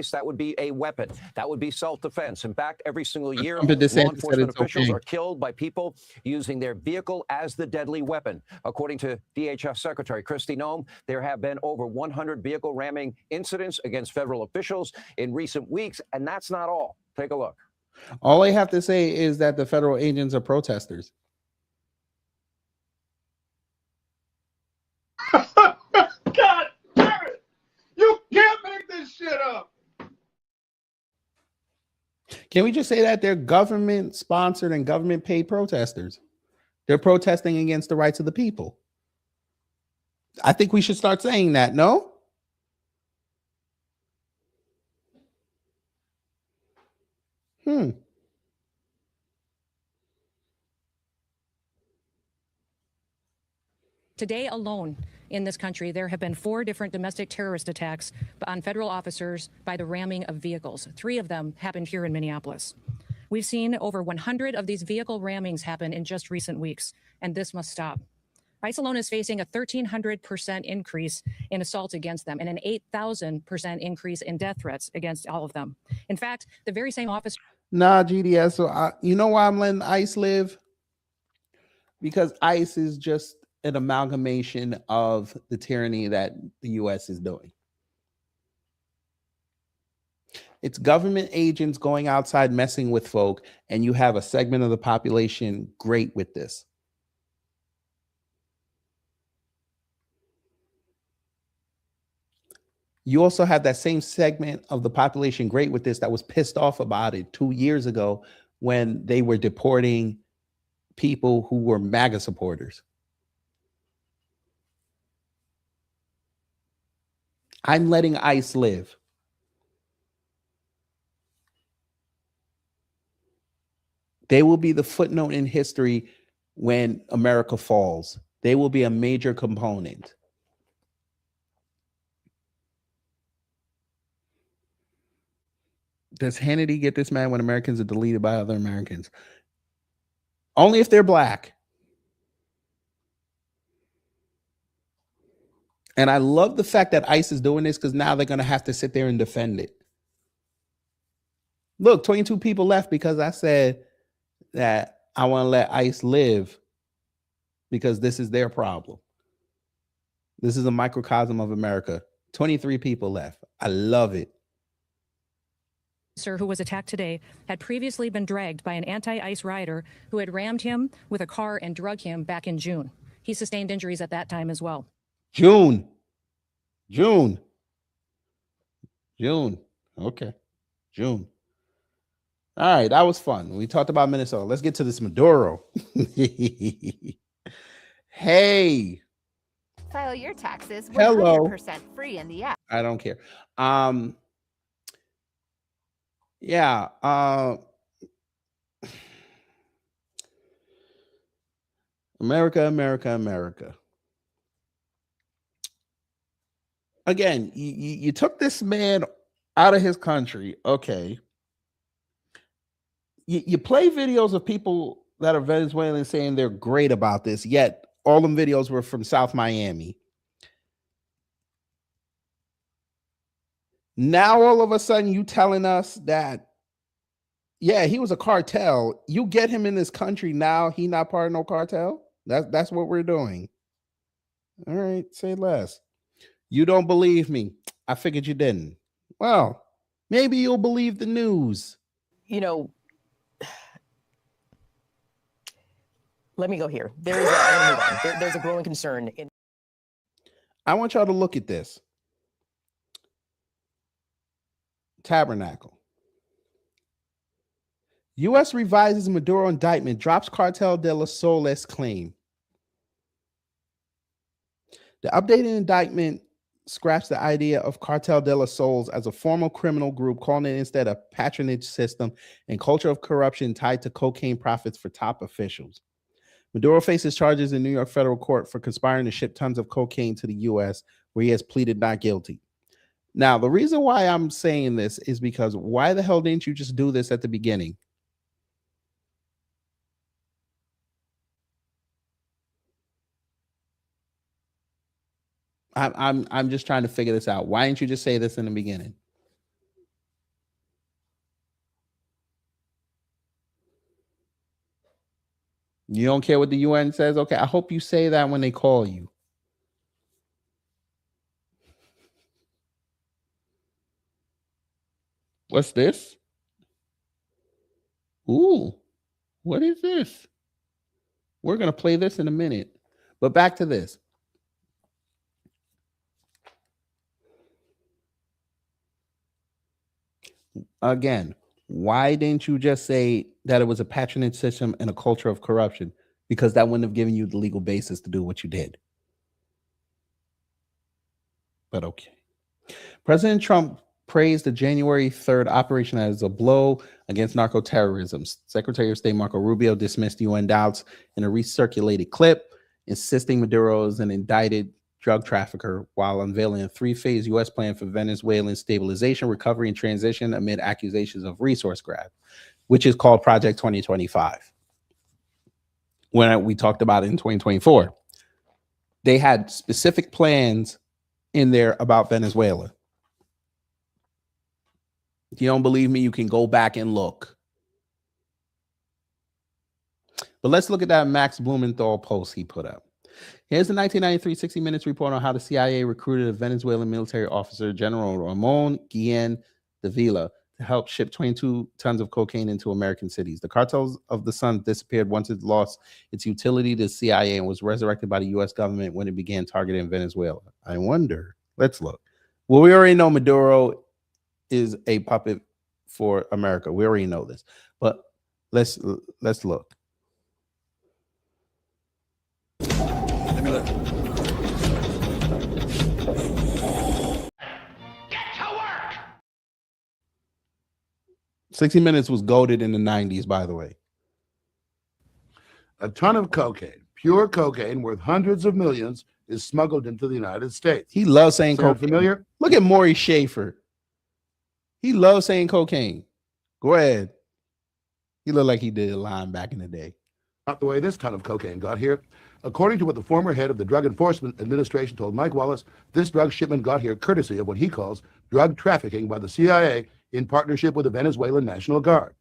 that would be a weapon. That would be self-defense. In fact, every single year, law But DeSantis said enforcement it's officials okay. are killed by people using their vehicle as the deadly weapon. According to DHS Secretary Kristi Noem, there have been over 100 vehicle ramming incidents against federal officials in recent weeks, and that's not all. Take a look. All I have to say is that the federal agents are protesters. God damn it! You can't make this shit up. Can we just say that they're government sponsored and government paid protesters? They're protesting against the rights of the people. I think we should start saying that, no? Today alone in this country, there have been 4 different domestic terrorist attacks on federal officers by the ramming of vehicles. 3 of them happened here in Minneapolis. We've seen over 100 of these vehicle rammings happen in just recent weeks, and this must stop. ICE alone is facing a 1,300% increase in assaults against them and an 8,000% increase in death threats against all of them. In fact, the very same officer. Nah, GDS. So you know why I'm letting ICE live? Because ICE is just an amalgamation of the tyranny that the U.S. is doing. It's government agents going outside messing with folk, and you have a segment of the population great with this. You also have that same segment of the population great with this that was pissed off about it 2 years ago when they were deporting people who were MAGA supporters. I'm letting ICE live. They will be the footnote in history when America falls. They will be a major component. Does Hannity get this mad when Americans are deleted by other Americans? Only if they're black. And I love the fact that ICE is doing this because now they're going to have to sit there and defend it. Look, 22 people left because I said that I want to let ICE live because this is their problem. This is a microcosm of America. 23 people left. I love it. Officer who was attacked today had previously been dragged by an anti-ICE rider who had rammed him with a car and drug him back in June. He sustained injuries at that time as well. June. Okay. June. All right, that was fun. We talked about Minnesota. Let's get to this Maduro. Hey. File your taxes 100% Hello. free in the app. I don't care. Yeah. America. Again, you took this man out of his country. Okay. You play videos of people that are Venezuelan saying they're great about this, yet all them videos were from South Miami. Now, all of a sudden, you telling us that, yeah, he was a cartel. You get him in this country now, he not part of no cartel? That's what we're doing. All right, say less. You don't believe me. I figured you didn't. Well, maybe you'll believe the news. You know, let me go here. There's a growing concern. I want y'all to look at this. Tabernacle. U.S. revises Maduro indictment, drops Cartel de los Soles claim. The updated indictment scraps the idea of Cartel de los Soles as a formal criminal group, calling it instead a patronage system and culture of corruption tied to cocaine profits for top officials. Maduro faces charges in New York federal court for conspiring to ship tons of cocaine to the U.S., where he has pleaded not guilty. Now, the reason why I'm saying this is because why the hell didn't you just do this at the beginning? I'm just trying to figure this out. Why didn't you just say this in the beginning? You don't care what the UN says? Okay, I hope you say that when they call you. What's this? Ooh, what is this? We're going to play this in a minute. But back to this. Again, why didn't you just say that it was a patronage system and a culture of corruption? Because that wouldn't have given you the legal basis to do what you did. But okay. President Trump praised the January 3rd operation as a blow against narco-terrorism. Secretary of State Marco Rubio dismissed UN doubts in a recirculated clip, insisting Maduro is an indicted drug trafficker, while unveiling a three-phase U.S. plan for Venezuelan stabilization, recovery, and transition amid accusations of resource grab, which is called Project 2025. When we talked about it in 2024, they had specific plans in there about Venezuela. If you don't believe me, you can go back and look. But let's look at that Max Blumenthal post he put up. Here's the 1993 60 Minutes report on how the CIA recruited a Venezuelan military officer, General Ramon Guillen de Villa, to help ship 22 tons of cocaine into American cities. The cartels of the Sun disappeared once it lost its utility to the CIA and was resurrected by the U.S. government when it began targeting Venezuela. I wonder. Let's look. Well, we already know Maduro is a puppet for America. We already know this. But let's look. Let me look. Get to work. 60 Minutes was goated in the 90s, by the way. A ton of cocaine, pure cocaine worth hundreds of millions, is smuggled into the United States. He loves saying Sound cocaine. familiar? Look at Maury Schaefer. He loves saying cocaine. Go ahead. He looked like he did a line back in the day. Not the way this ton of cocaine got here. According to what the former head of the Drug Enforcement Administration told Mike Wallace, this drug shipment got here courtesy of what he calls drug trafficking by the CIA in partnership with the Venezuelan National Guard.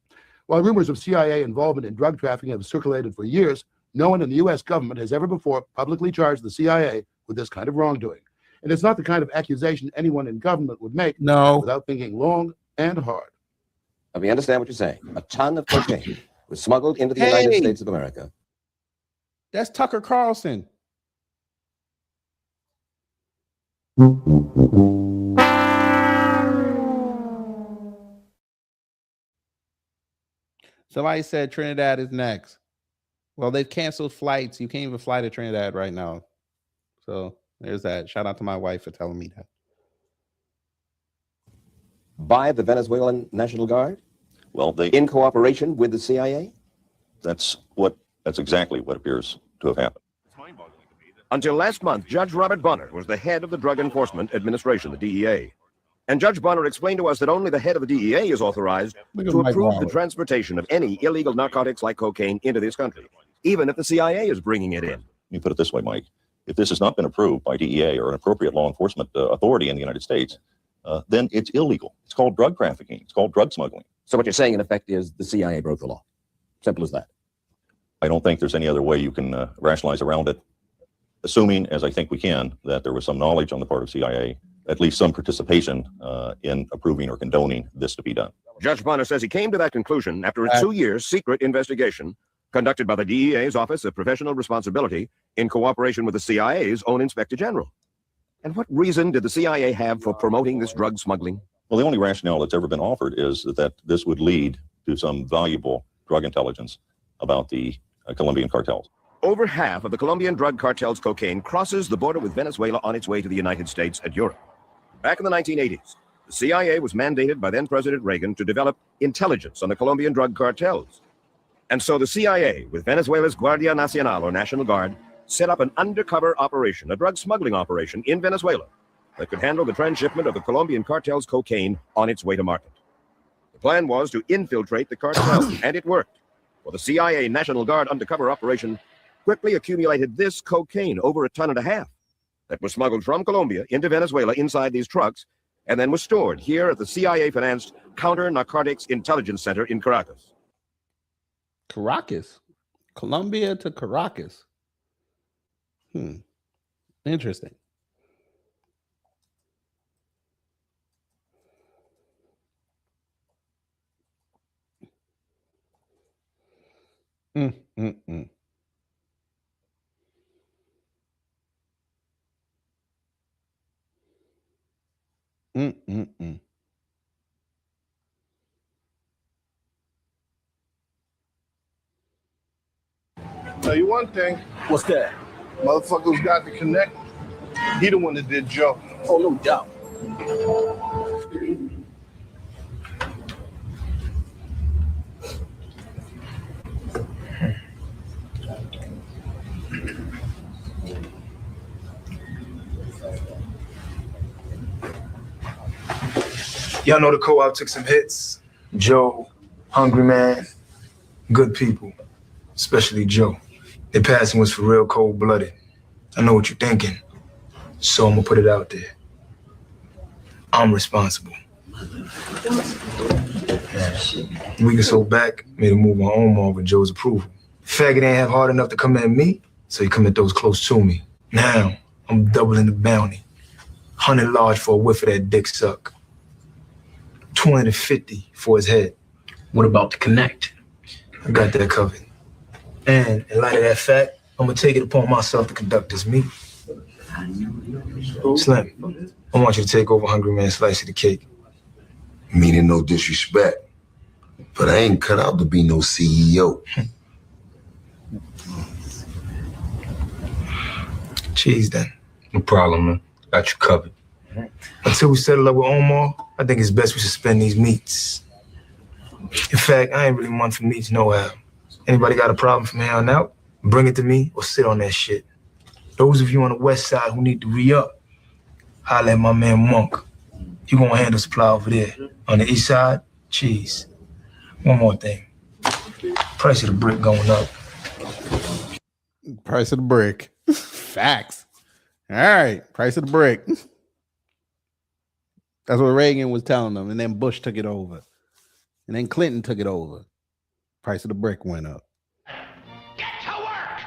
While rumors of CIA involvement in drug trafficking have circulated for years, No one in the U.S. government has ever before publicly charged the CIA with this kind of wrongdoing. And it's not the kind of accusation anyone in government would make without thinking long and hard. We understand what you're saying. A ton of cocaine was smuggled into the United States of America. That's Tucker Carlson. Somebody said Trinidad is next. Well, they've canceled flights. You can't even fly to Trinidad right now. So there's that. Shout out to my wife for telling me that. By the Venezuelan National Guard? Well, in cooperation with the CIA? That's exactly what appears to have happened. Until last month, Judge Robert Bonner was the head of the Drug Enforcement Administration, the DEA. And Judge Bonner explained to us that only the head of the DEA is authorized to approve the transportation of any illegal narcotics like cocaine into this country, even if the CIA is bringing it in. Let me put it this way, Mike. If this has not been approved by DEA or an appropriate law enforcement authority in the United States, then it's illegal. It's called drug trafficking. It's called drug smuggling. So what you're saying, in effect, is the CIA broke the law. Simple as that. I don't think there's any other way you can rationalize around it, assuming, as I think we can, that there was some knowledge on the part of CIA, at least some participation in approving or condoning this to be done. Judge Bonner says he came to that conclusion after a 2-year secret investigation conducted by the DEA's Office of Professional Responsibility in cooperation with the CIA's own Inspector General. And what reason did the CIA have for promoting this drug smuggling? Well, the only rationale that's ever been offered is that this would lead to some valuable drug intelligence about the Colombian cartels. Over half of the Colombian drug cartel's cocaine crosses the border with Venezuela on its way to the United States and Europe. Back in the 1980s, the CIA was mandated by then-President Reagan to develop intelligence on the Colombian drug cartels. And so the CIA, with Venezuela's Guardia Nacional, or National Guard, set up an undercover operation, a drug smuggling operation in Venezuela that could handle the transshipment of the Colombian cartel's cocaine on its way to market. The plan was to infiltrate the cartel, and it worked. For the CIA National Guard undercover operation quickly accumulated this cocaine, over 1.5 tons, that was smuggled from Colombia into Venezuela inside these trucks, and then was stored here at the CIA-financed Counter-Narcotics Intelligence Center in Caracas. Caracas? Colombia to Caracas. Interesting. Tell you one thing. What's that? Motherfucker who's got the connect, he the one that did Joe. Oh, no doubt. Y'all know the co-op took some hits. Joe, Hungry Man, good people, especially Joe. Their passing was for real cold-blooded. I know what you're thinking, so I'm gonna put it out there. I'm responsible. A week or so back, made a move on Omar with Joe's approval. Faggot ain't have hard enough to come at me, so he come at those close to me. Now, I'm doubling the bounty. 100 large for a whiff of that dick suck. 250 for his head. What about the connect? I got that covered. And in light of that fact, I'm gonna take it upon myself to conduct this meeting. Slim, I want you to take over Hungry Man's slice of the cake. Meaning no disrespect, but I ain't cut out to be no CEO. Cheese then. No problem, man. Got you covered. Until we settle up with Omar, I think it's best we suspend these meets. In fact, I ain't really one for meets no how. Anybody got a problem from here on out, bring it to me or sit on that shit. Those of you on the west side who need to re-up, holla at my man Monk. You gonna handle supply over there. On the east side, cheese. One more thing. Price of the brick going up. Price of the brick. Facts. All right. Price of the brick. That's what Reagan was telling them. And then Bush took it over. And then Clinton took it over. Price of the brick went up. Get to work!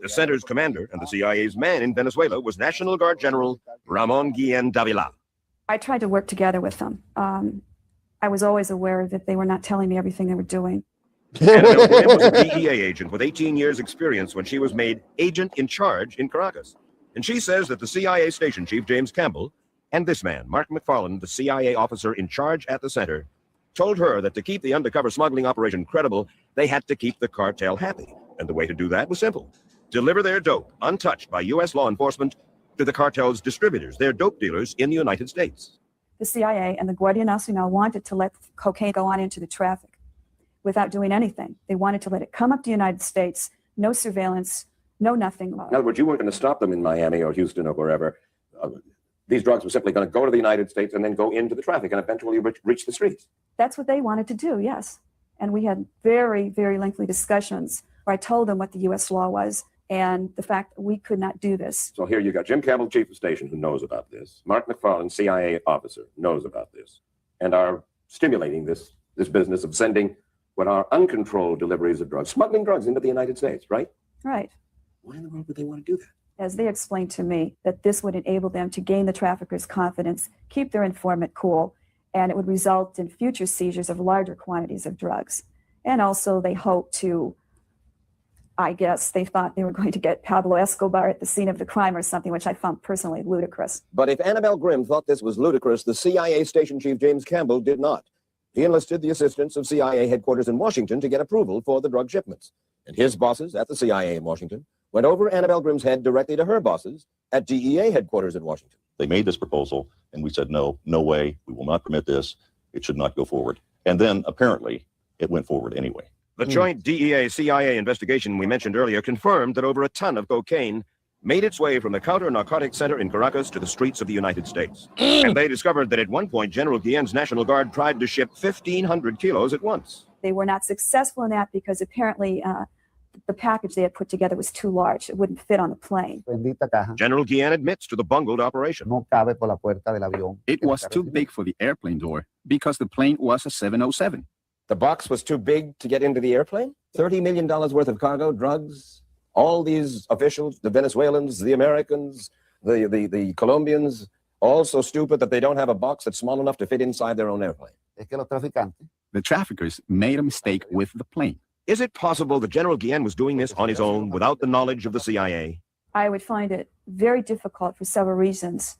The center's commander and the CIA's man in Venezuela was National Guard General Ramon Guillen Davila. I tried to work together with them. I was always aware that they were not telling me everything they were doing. Annabelle Grimm was a DEA agent with 18 years experience when she was made agent in charge in Caracas. And she says that the CIA station chief, James Campbell, and this man, Mark McFarland, the CIA officer in charge at the center, told her that to keep the undercover smuggling operation credible, they had to keep the cartel happy. And the way to do that was simple. Deliver their dope, untouched by U.S. law enforcement, to the cartel's distributors, their dope dealers in the United States. The CIA and the Guardia Nacional wanted to let cocaine go on into the traffic without doing anything. They wanted to let it come up to the United States, no surveillance, no nothing. In other words, you weren't going to stop them in Miami or Houston or wherever. These drugs were simply going to go to the United States and then go into the traffic and eventually reach the streets. That's what they wanted to do, yes. And we had very, very lengthy discussions where I told them what the U.S. law was and the fact that we could not do this. So here you got Jim Campbell, chief of station, who knows about this. Mark McFarland, CIA officer, knows about this, and are stimulating this business of sending what are uncontrolled deliveries of drugs, smuggling drugs into the United States, right? Right. Why in the world would they want to do that? As they explained to me, that this would enable them to gain the traffickers' confidence, keep their informant cool, and it would result in future seizures of larger quantities of drugs. And also they hoped to, I guess they thought they were going to get Pablo Escobar at the scene of the crime or something, which I found personally ludicrous. But if Annabelle Grimm thought this was ludicrous, the CIA station chief, James Campbell, did not. He enlisted the assistance of CIA headquarters in Washington to get approval for the drug shipments. And his bosses at the CIA in Washington went over Annabelle Grimm's head directly to her bosses at DEA headquarters in Washington. They made this proposal, and we said, no way, we will not permit this. It should not go forward. And then, apparently, it went forward anyway. The joint DEA-CIA investigation we mentioned earlier confirmed that over a ton of cocaine made its way from the counter-narcotics center in Caracas to the streets of the United States. And they discovered that at one point, General Guillen's National Guard tried to ship 1,500 kilos at once. They were not successful in that because apparently the package they had put together was too large. It wouldn't fit on the plane. General Guillen admits to the bungled operation. It was too big for the airplane door because the plane was a 707. The box was too big to get into the airplane? $30 million worth of cargo, drugs, all these officials, the Venezuelans, the Americans, the Colombians, all so stupid that they don't have a box that's small enough to fit inside their own airplane. The traffickers made a mistake with the plane. Is it possible that General Guillen was doing this on his own without the knowledge of the CIA? I would find it very difficult for several reasons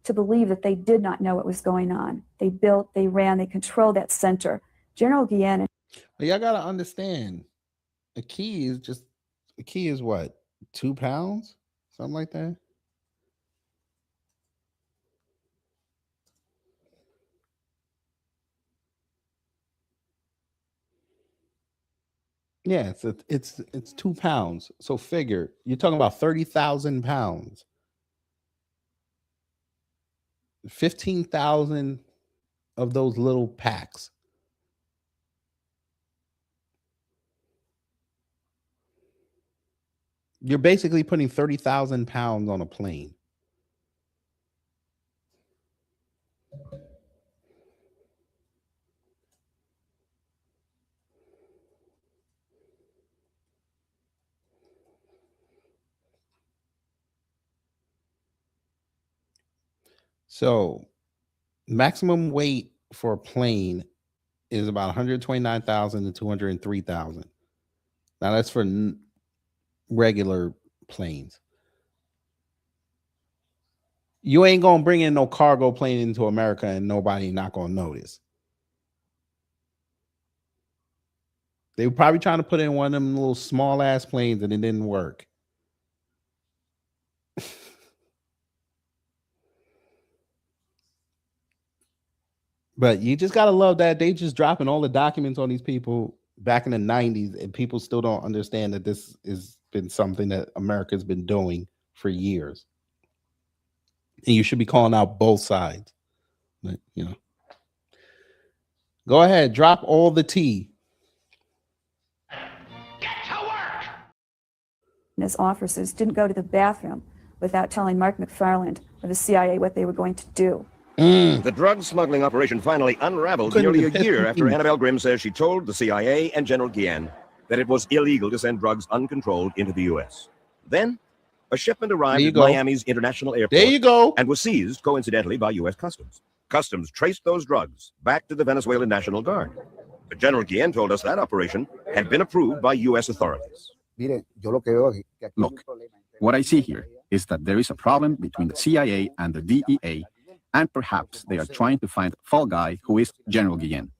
to believe that they did not know what was going on. They built, they ran, they controlled that center. General Guillen. Y'all gotta understand, a key is what, 2 pounds, something like that. Yeah, it's 2 pounds. So figure you're talking about 30,000 pounds, 15,000 of those little packs. You're basically putting 30,000 pounds on a plane. So maximum weight for a plane is about 129,000 to 203,000. Now that's for regular planes. You ain't gonna bring in no cargo plane into America and nobody not gonna notice. They were probably trying to put in one of them little small ass planes and it didn't work. But you just gotta love that they just dropping all the documents on these people back in the 90s, and people still don't understand that this has been something that America's been doing for years. And you should be calling out both sides. But, you know. Go ahead, drop all the tea. His officers didn't go to the bathroom without telling Mark McFarland or the CIA what they were going to do. The drug smuggling operation finally unraveled nearly a year after Annabelle Grimm says she told the CIA and General Guillen that it was illegal to send drugs uncontrolled into the U.S. Then, a shipment arrived at Miami's International Airport. There you go. And was seized, coincidentally, by U.S. Customs. Customs traced those drugs back to the Venezuelan National Guard. But General Guillen told us that operation had been approved by U.S. authorities. Look, what I see here is that there is a problem between the CIA and the DEA, and perhaps they are trying to find a fall guy who is General Guillen.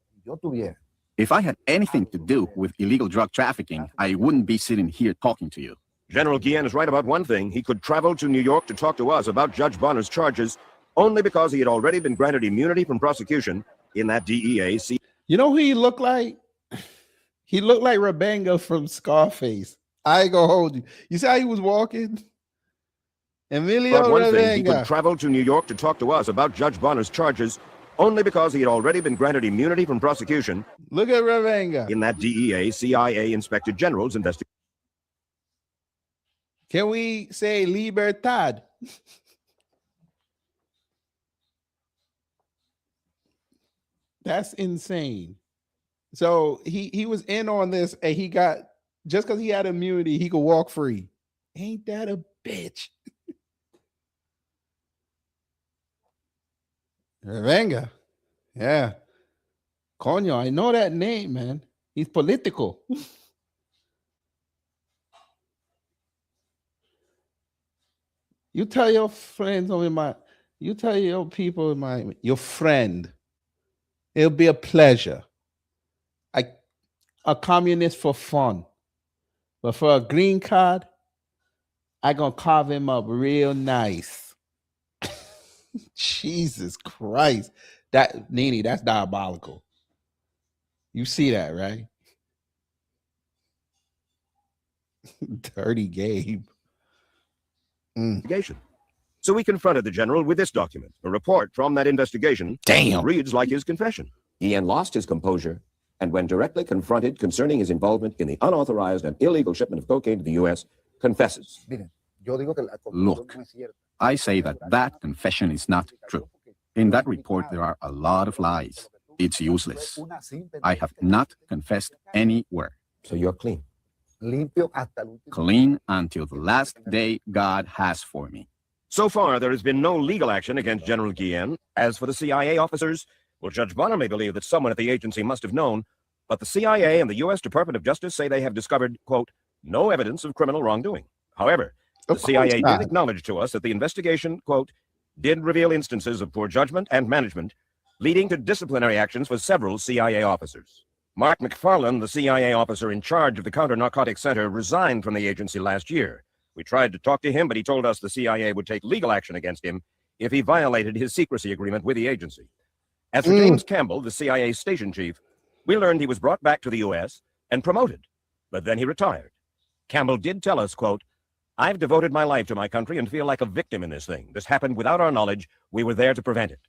If I had anything to do with illegal drug trafficking, I wouldn't be sitting here talking to you. General Guillen is right about one thing. He could travel to New York to talk to us about Judge Bonner's charges only because he had already been granted immunity from prosecution in that DEA. You know who he looked like? He looked like Rebenga from Scarface. I ain't gonna hold you. You see how he was walking? Emilio But one thing, he Rebenga. could travel to New York to talk to us about Judge Bonner's charges only because he had already been granted immunity from prosecution. Look at Rebenga. In that DEA, CIA Inspector General's investigation. Can we say libertad? That's insane. So he was in on this, and he got, just because he had immunity, he could walk free. Ain't that a bitch? Venga. Yeah. Coño, I know that name, man. He's political. You tell your friends you tell your people in Miami, your friend, it'll be a pleasure. A communist for fun. But for a green card, I gonna carve him up real nice. Jesus Christ. That Nene, that's diabolical. You see that, right? Dirty Gabe. Investigation. So we confronted the general with this document. A report from that investigation reads like his confession. Guillen lost his composure, and when directly confronted concerning his involvement in the unauthorized and illegal shipment of cocaine to the U.S., confesses. Look, I say that that confession is not true. In that report, there are a lot of lies. It's useless. I have not confessed anywhere. So you're clean. Clean until the last day God has for me. So far, there has been no legal action against General Guillen. As for the CIA officers, well, Judge Bonner may believe that someone at the agency must have known, but the CIA and the U.S. Department of Justice say they have discovered, quote, no evidence of criminal wrongdoing. However, the CIA did acknowledge to us that the investigation, quote, did reveal instances of poor judgment and management, leading to disciplinary actions for several CIA officers. Mark McFarland, the CIA officer in charge of the Counter-Narcotics Center, resigned from the agency last year. We tried to talk to him, but he told us the CIA would take legal action against him if he violated his secrecy agreement with the agency. As for James Campbell, the CIA station chief, we learned he was brought back to the U.S. and promoted, but then he retired. Campbell did tell us, quote, I've devoted my life to my country and feel like a victim in this thing. This happened without our knowledge. We were there to prevent it.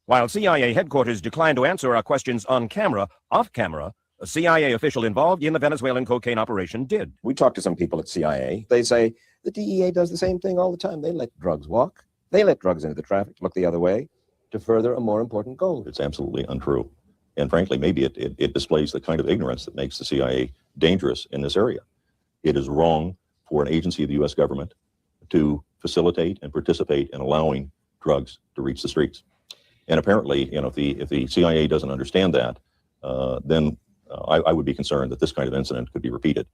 While CIA headquarters declined to answer our questions on camera, off camera, a CIA official involved in the Venezuelan cocaine operation did. We talked to some people at CIA. They say the DEA does the same thing all the time. They let drugs walk. They let drugs into the traffic, look the other way, to further a more important goal. It's absolutely untrue. And frankly, maybe it displays the kind of ignorance that makes the CIA dangerous in this area. It is wrong for an agency of the U.S. government to facilitate and participate in allowing drugs to reach the streets. And apparently, you know, if the CIA doesn't understand that, then I would be concerned that this kind of incident could be repeated.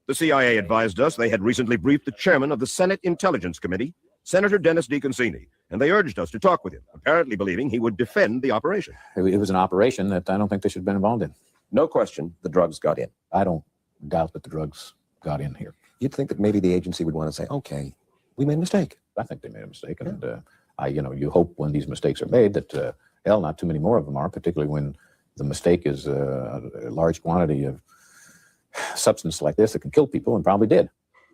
The CIA advised us they had recently briefed the chairman of the Senate Intelligence Committee, Senator Dennis DeConcini, and they urged us to talk with him, apparently believing he would defend the operation. It was an operation that I don't think they should have been involved in. No question, the drugs got in. I don't doubt that the drugs got in here. You'd think that maybe the agency would want to say, okay, we made a mistake. I think they made a mistake. And you hope when these mistakes are made that, not too many more of them are, particularly when the mistake is a large quantity of substance like this that can kill people, and probably did.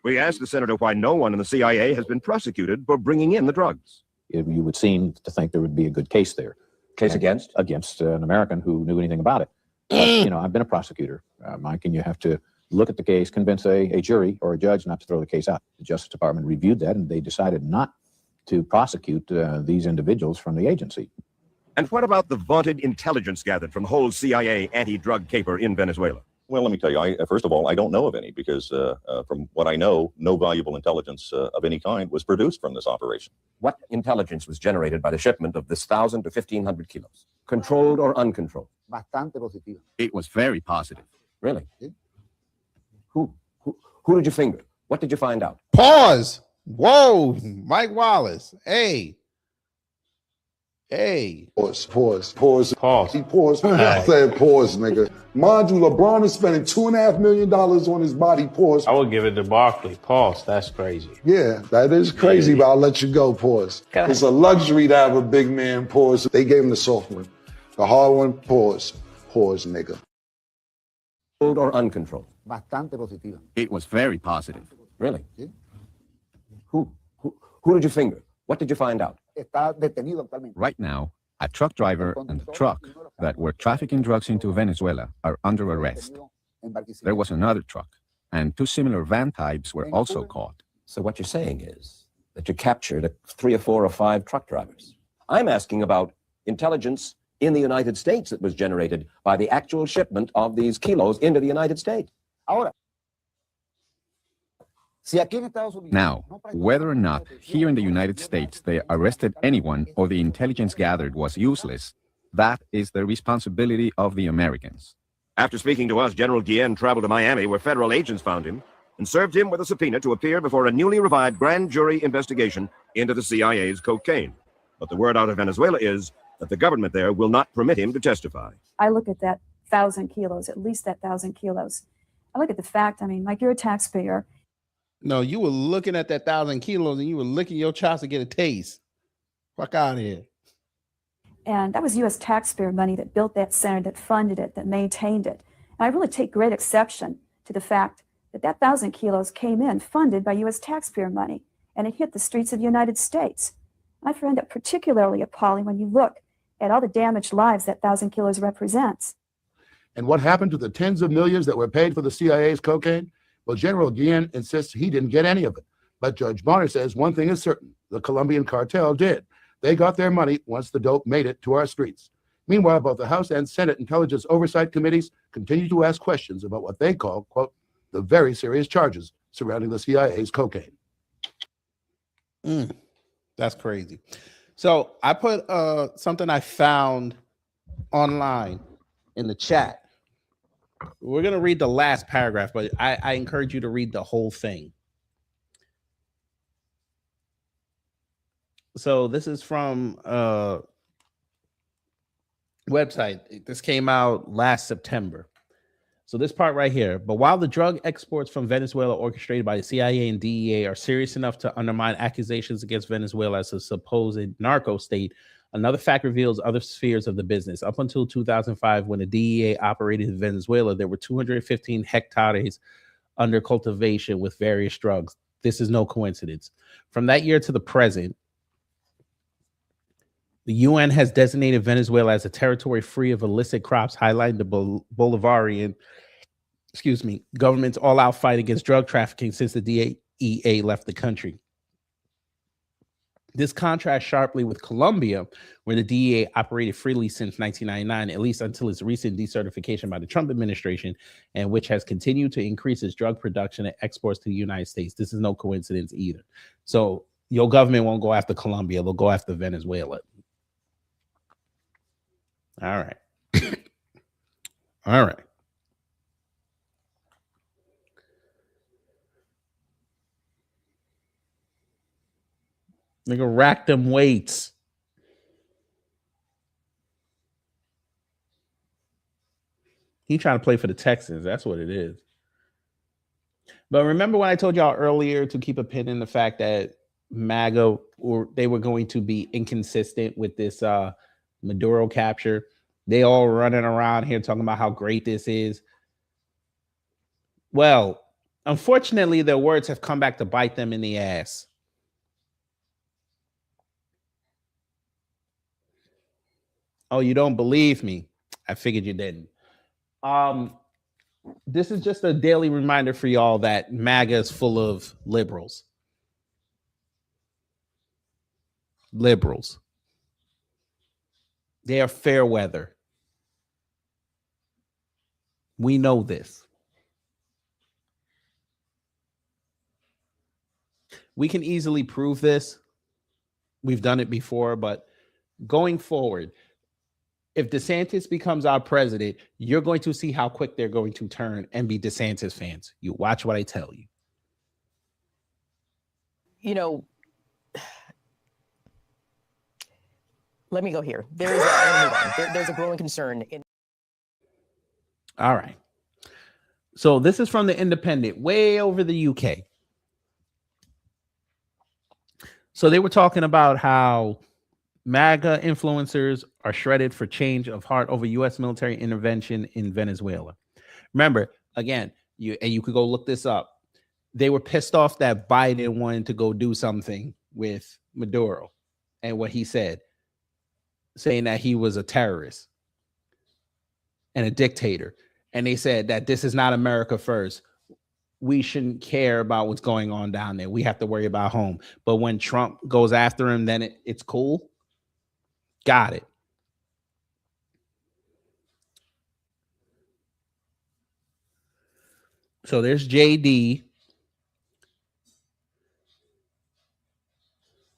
We asked the senator why no one in the CIA has been prosecuted for bringing in the drugs. You would seem to think there would be a good case there. Case against? Against an American who knew anything about it. I've been a prosecutor, Mike, and you have to look at the case, convince a jury or a judge not to throw the case out. The Justice Department reviewed that, and they decided not to prosecute these individuals from the agency. And what about the vaunted intelligence gathered from the whole CIA anti-drug caper in Venezuela? Well, let me tell you, first of all, I don't know of any because from what I know, no valuable intelligence of any kind was produced from this operation. What intelligence was generated by the shipment of this 1,000 to 1,500 kilos? Controlled or uncontrolled? It was very positive. Really? Who did you finger? What did you find out? Pause. Whoa, Mike Wallace. Hey. Pause. He paused. I said pause, nigga. Mind you, LeBron is spending $2.5 million on his body. Pause. I would give it to Barkley. Pause. That's crazy. Yeah, that is crazy, but I'll let you go. Pause. It's a luxury to have a big man. Pause. They gave him the soft one. The hard one. Pause. Pause, nigga. Controlled or uncontrolled? It was very positive. Really? Who did you finger? What did you find out? Right now, a truck driver and the truck that were trafficking drugs into Venezuela are under arrest. There was another truck, and 2 similar van types were also caught. So what you're saying is that you captured 3 or 4 or 5 truck drivers. I'm asking about intelligence in the United States that was generated by the actual shipment of these kilos into the United States. Now, whether or not here in the United States they arrested anyone or the intelligence gathered was useless, that is the responsibility of the Americans. After speaking to us, General Guillen traveled to Miami where federal agents found him and served him with a subpoena to appear before a newly revived grand jury investigation into the CIA's cocaine. But the word out of Venezuela is that the government there will not permit him to testify. I look at that 1,000 kilos, at least that 1,000 kilos. I look at the fact, I mean, Mike, you're a taxpayer. No, you were looking at that 1,000 kilos and you were licking your chops to get a taste. Fuck out of here. And that was U.S. taxpayer money that built that center, that funded it, that maintained it. And I really take great exception to the fact that that 1,000 kilos came in funded by U.S. taxpayer money, and it hit the streets of the United States. I find that particularly appalling when you look at all the damaged lives that 1,000 kilos represents. And what happened to the tens of millions that were paid for the CIA's cocaine? Well, General Guillen insists he didn't get any of it. But Judge Bonner says one thing is certain. The Colombian cartel did. They got their money once the dope made it to our streets. Meanwhile, both the House and Senate Intelligence Oversight Committees continue to ask questions about what they call, quote, the very serious charges surrounding the CIA's cocaine. That's crazy. So I put something I found online in the chat. We're going to read the last paragraph, but I encourage you to read the whole thing. So this is from a website. This came out last September. So this part right here. But while the drug exports from Venezuela orchestrated by the CIA and DEA are serious enough to undermine accusations against Venezuela as a supposed narco state, another fact reveals other spheres of the business. Up until 2005, when the DEA operated in Venezuela, there were 215 hectares under cultivation with various drugs. This is no coincidence. From that year to the present, the UN has designated Venezuela as a territory free of illicit crops, highlighting the Bolivarian, government's all-out fight against drug trafficking since the DEA left the country. This contrasts sharply with Colombia, where the DEA operated freely since 1999, at least until its recent decertification by the Trump administration, and which has continued to increase its drug production and exports to the United States. This is no coincidence either. So your government won't go after Colombia, they'll go after Venezuela. All right. All right. Nigga, rack them weights. He trying to play for the Texans. That's what it is. But remember when I told y'all earlier to keep a pin in the fact that MAGA, or they were going to be inconsistent with this Maduro capture. They all running around here talking about how great this is. Well, unfortunately, their words have come back to bite them in the ass. Oh, you don't believe me? I figured you didn't. This is just a daily reminder for y'all that MAGA is full of liberals. Liberals. They are fair weather. We know this. We can easily prove this. We've done it before, but going forward, if DeSantis becomes our president, you're going to see how quick they're going to turn and be DeSantis fans. You watch what I tell you. You know, let me go here. There's a growing concern in. All right. So this is from the Independent, way over the UK. So they were talking about how MAGA influencers are shredded for change of heart over U.S. military intervention in Venezuela. Remember, again, you could go look this up. They were pissed off that Biden wanted to go do something with Maduro and what he said, saying that he was a terrorist and a dictator. And they said that this is not America first. We shouldn't care about what's going on down there. We have to worry about home. But when Trump goes after him, then it's cool. Got it. So there's JD.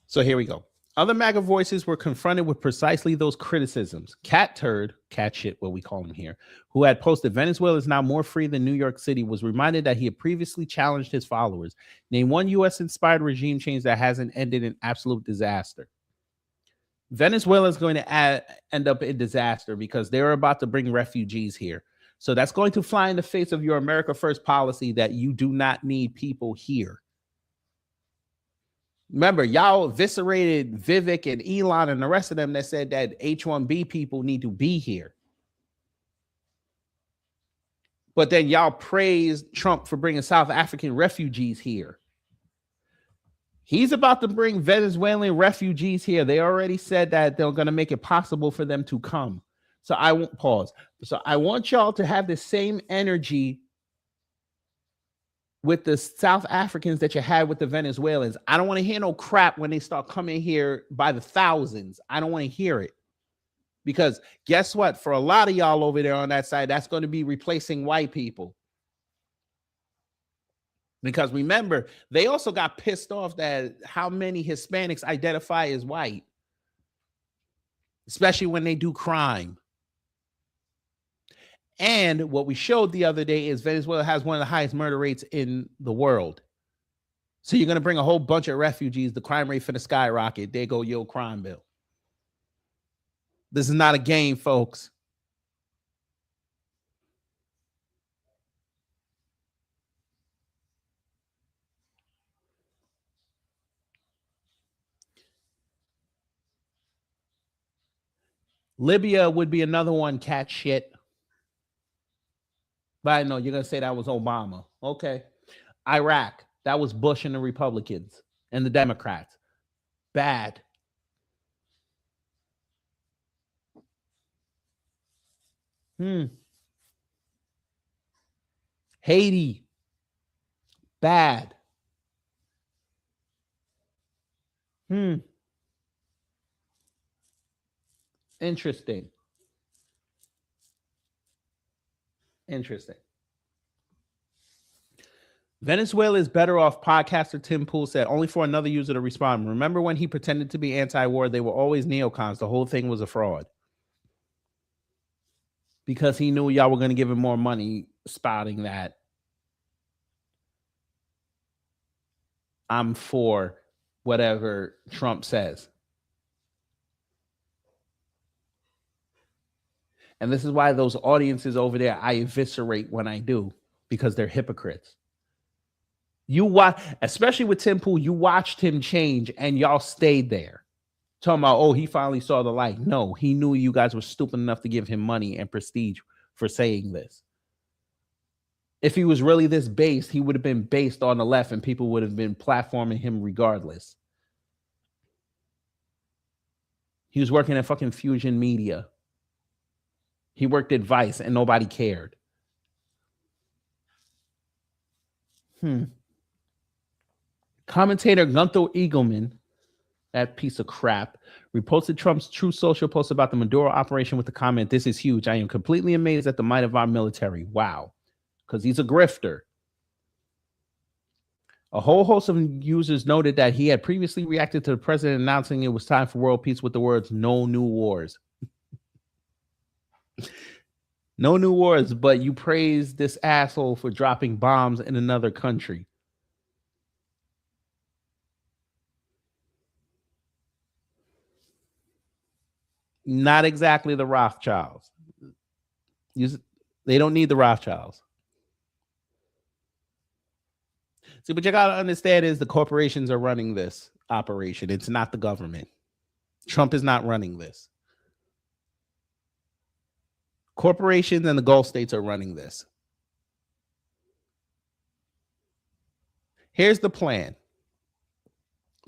So here we go. Other MAGA voices were confronted with precisely those criticisms. Cat shit, what we call him here, who had posted Venezuela is now more free than New York City, was reminded that he had previously challenged his followers. Name one U.S.-inspired regime change that hasn't ended in absolute disaster. Venezuela is going to end up in disaster because they're about to bring refugees here. So that's going to fly in the face of your America First policy that you do not need people here. Remember, y'all eviscerated Vivek and Elon and the rest of them that said that H-1B people need to be here. But then y'all praised Trump for bringing South African refugees here. He's about to bring Venezuelan refugees here. They already said that they're going to make it possible for them to come. So I won't pause. So I want y'all to have the same energy with the South Africans that you had with the Venezuelans. I don't want to hear no crap when they start coming here by the thousands. I don't want to hear it. Because guess what? For a lot of y'all over there on that side, that's going to be replacing white people. Because remember, they also got pissed off that how many Hispanics identify as white, especially when they do crime. And what we showed the other day is Venezuela has one of the highest murder rates in the world. So you're going to bring a whole bunch of refugees, the crime rate for the skyrocket. There go your crime bill. This is not a game, folks. Libya would be another one, cat shit. But I know you're going to say that was Obama. Okay. Iraq, that was Bush and the Republicans and the Democrats. Bad. Haiti. Bad. Interesting. Venezuela is better off, podcaster Tim Pool said, only for another user to respond. Remember when he pretended to be anti-war? They were always neocons. The whole thing was a fraud. Because he knew y'all were going to give him more money spouting that I'm for whatever Trump says. And this is why those audiences over there, I eviscerate when I do, because they're hypocrites. You watch, especially with Tim Pool, you watched him change and y'all stayed there. Talking about, oh, he finally saw the light. No, he knew you guys were stupid enough to give him money and prestige for saying this. If he was really this based, he would have been based on the left and people would have been platforming him regardless. He was working at fucking Fusion Media. He worked at Vice and nobody cared. Commentator Gunther Eagleman That piece of crap reposted Trump's True Social post about the Maduro operation with the comment, "This is huge. I am completely amazed at the might of our military." Wow. Because he's a grifter. A whole host of users noted that he had previously reacted to the president announcing it was time for world peace with the words, "No new wars." No new wars, but you praise this asshole for dropping bombs in another country. Not exactly the Rothschilds. They don't need the Rothschilds. See, what you got to understand is the corporations are running this operation. It's not the government. Trump is not running this. Corporations and the Gulf states are running this. Here's the plan.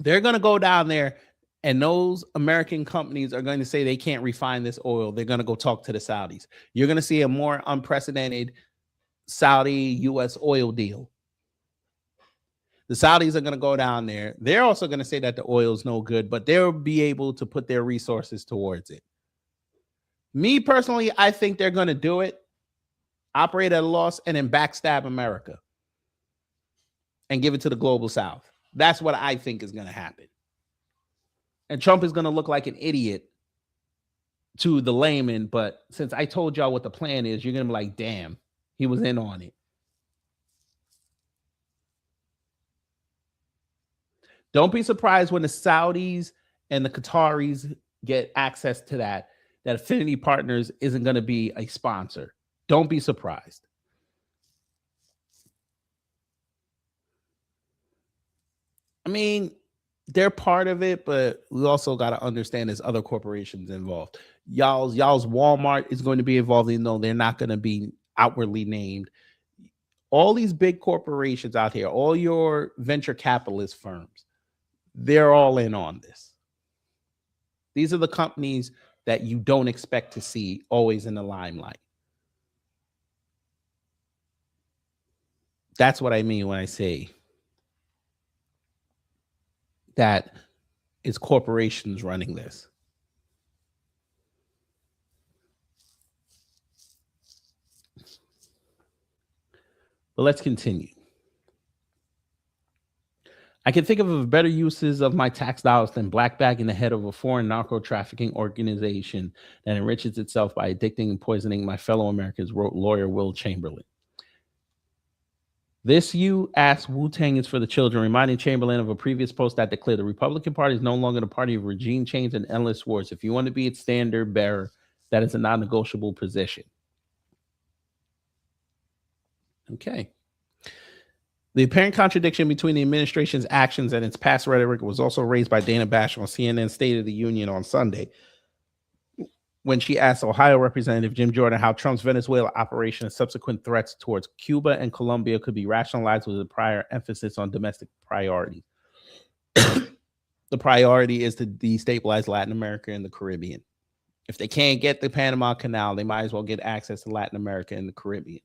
They're going to go down there, and those American companies are going to say they can't refine this oil. They're going to go talk to the Saudis. You're going to see a more unprecedented Saudi-U.S. oil deal. The Saudis are going to go down there. They're also going to say that the oil is no good, but they'll be able to put their resources towards it. Me personally, I think they're going to do it, operate at a loss, and then backstab America and give it to the global South. That's what I think is going to happen. And Trump is going to look like an idiot to the layman, but since I told y'all what the plan is, you're going to be like, damn, he was in on it. Don't be surprised when the Saudis and the Qataris get access to that Affinity Partners isn't going to be a sponsor. Don't be surprised. I mean, they're part of it, but we also got to understand there's other corporations involved. Y'all's Walmart is going to be involved, even though they're not going to be outwardly named. All these big corporations out here, all your venture capitalist firms, they're all in on this. These are the companies that you don't expect to see always in the limelight. That's what I mean when I say that it's corporations running this. But let's continue. I can think of better uses of my tax dollars than blackbagging the head of a foreign narco-trafficking organization that enriches itself by addicting and poisoning my fellow Americans, wrote lawyer Will Chamberlain. This you ask Wu-Tang is for the children, reminding Chamberlain of a previous post that declared the Republican Party is no longer the party of regime change and endless wars. If you want to be its standard bearer, that is a non-negotiable position. Okay. The apparent contradiction between the administration's actions and its past rhetoric was also raised by Dana Bash on CNN State of the Union on Sunday, when she asked Ohio Representative Jim Jordan how Trump's Venezuela operation and subsequent threats towards Cuba and Colombia could be rationalized with a prior emphasis on domestic priorities. The priority is to destabilize Latin America and the Caribbean. If they can't get the Panama Canal, they might as well get access to Latin America and the Caribbean.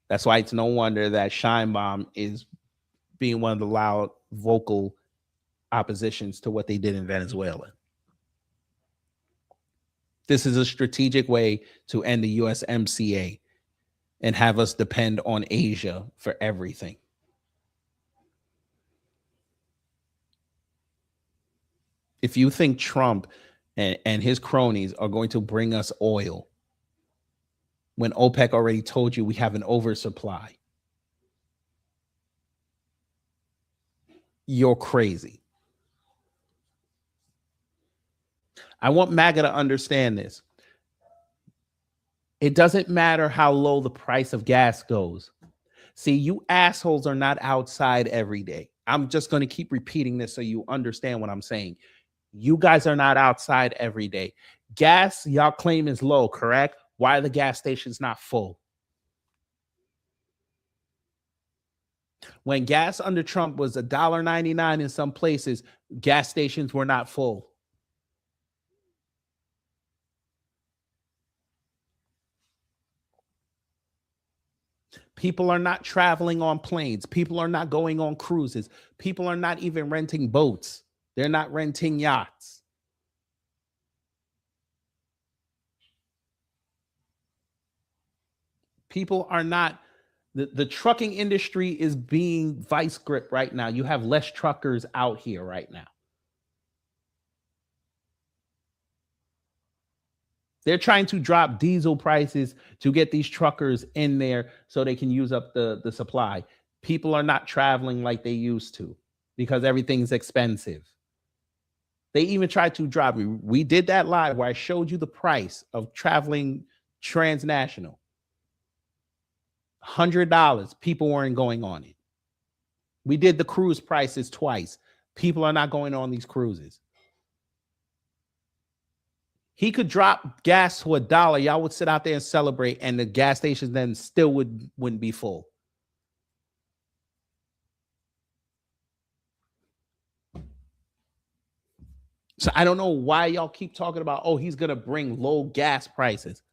That's why it's no wonder that Scheinbaum is being one of the loud, vocal oppositions to what they did in Venezuela. This is a strategic way to end the USMCA and have us depend on Asia for everything. If you think Trump and his cronies are going to bring us oil, when OPEC already told you we have an oversupply, you're crazy. I want MAGA to understand this. It doesn't matter how low the price of gas goes. See, you assholes are not outside every day. I'm just going to keep repeating this so you understand what I'm saying. You guys are not outside every day. Gas, y'all claim is low, correct? Why are the gas stations not full? When gas under Trump was $1.99 in some places, gas stations were not full. People are not traveling on planes. People are not going on cruises. People are not even renting boats. They're not renting yachts. People are not, the trucking industry is being vice grip right now. You have less truckers out here right now. They're trying to drop diesel prices to get these truckers in there so they can use up the supply. People are not traveling like they used to because everything's expensive. They even tried to drop. We did that live where I showed you the price of traveling transnational. $100. People weren't going on it. We did the cruise prices twice. People are not going on these cruises. He could drop gas to $1. Y'all would sit out there and celebrate, and the gas stations then still wouldn't be full. So I don't know why y'all keep talking about, oh, he's going to bring low gas prices.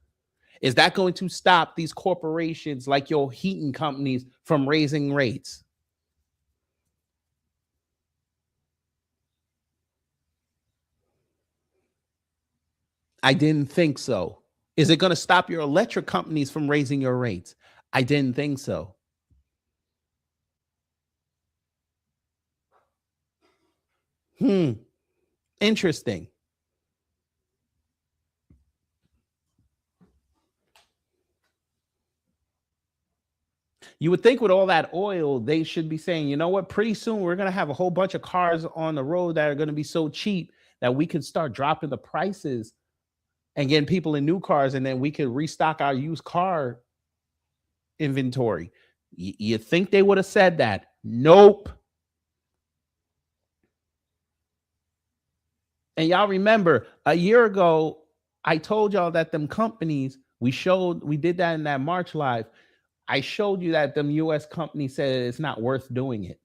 Is that going to stop these corporations like your heating companies from raising rates? I didn't think so. Is it going to stop your electric companies from raising your rates? I didn't think so. Interesting. You would think with all that oil, they should be saying, you know what, pretty soon we're going to have a whole bunch of cars on the road that are going to be so cheap that we can start dropping the prices and getting people in new cars, and then we could restock our used car inventory. You think they would have said that? Nope. And y'all remember a year ago, I told y'all that them companies, we did that in that March live. I showed you that them US companies said it's not worth doing it.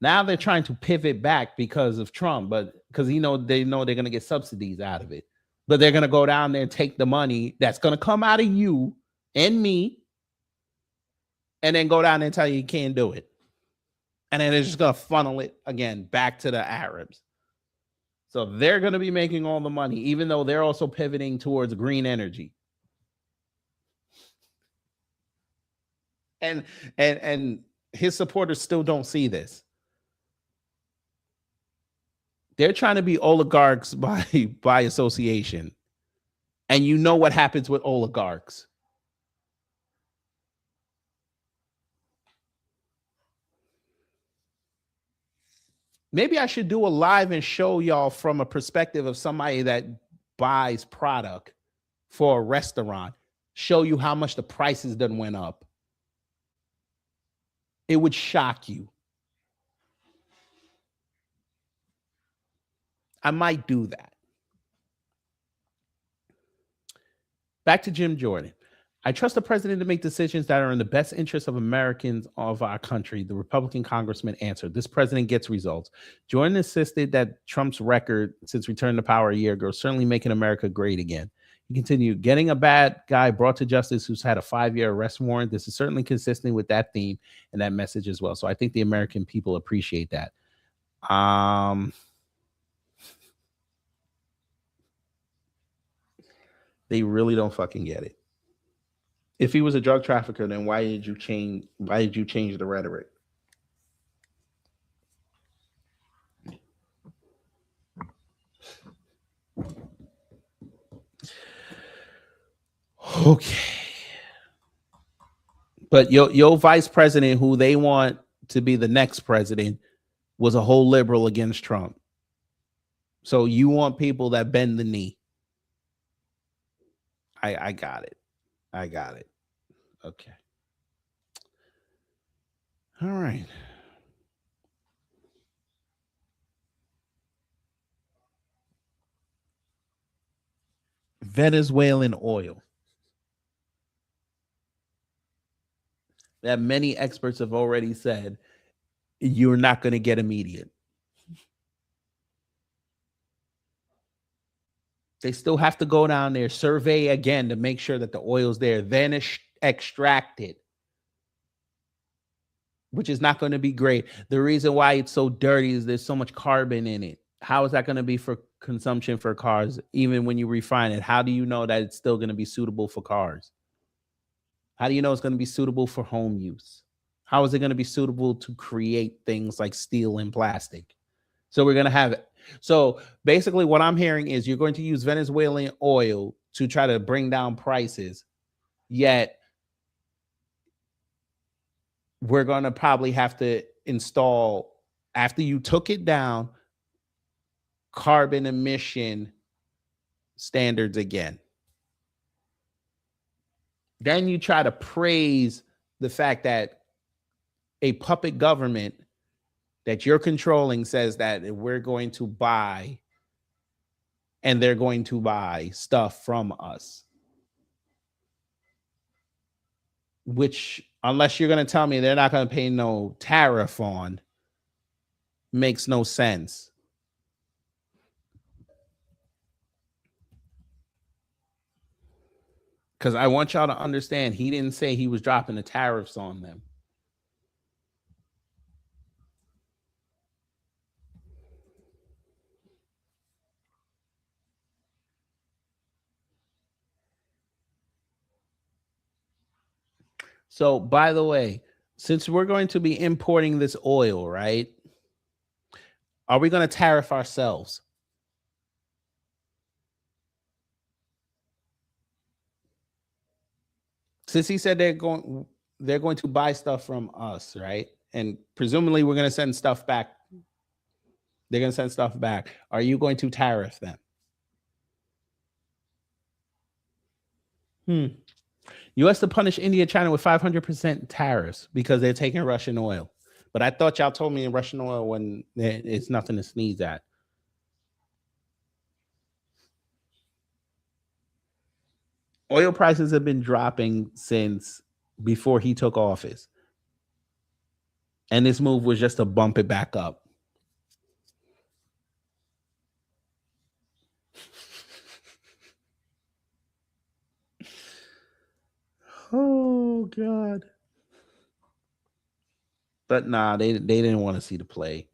Now they're trying to pivot back because of Trump, but because they know they're going to get subsidies out of it. But they're going to go down there and take the money that's going to come out of you and me, and then go down there and tell you can't do it. And then they're just going to funnel it again back to the Arabs. So they're going to be making all the money, even though they're also pivoting towards green energy. And his supporters still don't see this. They're trying to be oligarchs by association. And you know what happens with oligarchs. Maybe I should do a live and show y'all from a perspective of somebody that buys product for a restaurant. Show you how much the prices done went up. It would shock you. I might do that. Back to Jim Jordan. I trust the president to make decisions that are in the best interest of Americans of our country, the Republican congressman answered. This president gets results. Jordan insisted that Trump's record since returning to power a year ago is certainly making America great again. He continued, getting a bad guy brought to justice who's had a 5-year arrest warrant. This is certainly consistent with that theme and that message as well. So I think the American people appreciate that. They really don't fucking get it. If he was a drug trafficker, then why did you change the rhetoric? Okay. But your vice president, who they want to be the next president, was a whole liberal against Trump. So you want people that bend the knee. I got it. I got it. Okay. All right. Venezuelan oil. That many experts have already said you're not going to get immediate. They still have to go down there, survey again to make sure that the oil's there, then extract it. which is not going to be great. The reason why it's so dirty is there's so much carbon in it. How is that going to be for consumption for cars? Even when you refine it, how do you know that it's still going to be suitable for cars? How do you know it's going to be suitable for home use? How is it going to be suitable to create things like steel and plastic? So we're going to have it. So basically what I'm hearing is you're going to use Venezuelan oil to try to bring down prices, yet we're going to probably have to install, after you took it down, carbon emission standards again. Then you try to praise the fact that a puppet government that you're controlling says that we're going to buy, and they're going to buy stuff from us. Which, unless you're going to tell me they're not going to pay no tariff on, makes no sense. Because I want y'all to understand, he didn't say he was dropping the tariffs on them. So, by the way, since we're going to be importing this oil, right? Are we going to tariff ourselves? Since he said they're going to buy stuff from us, right? And presumably we're going to send stuff back. They're going to send stuff back. Are you going to tariff them? U.S. to punish India, China with 500% tariffs because they're taking Russian oil. But I thought y'all told me Russian oil when it's nothing to sneeze at. Oil prices have been dropping since before he took office. And this move was just to bump it back up. Oh, God. But nah, they didn't want to see the play.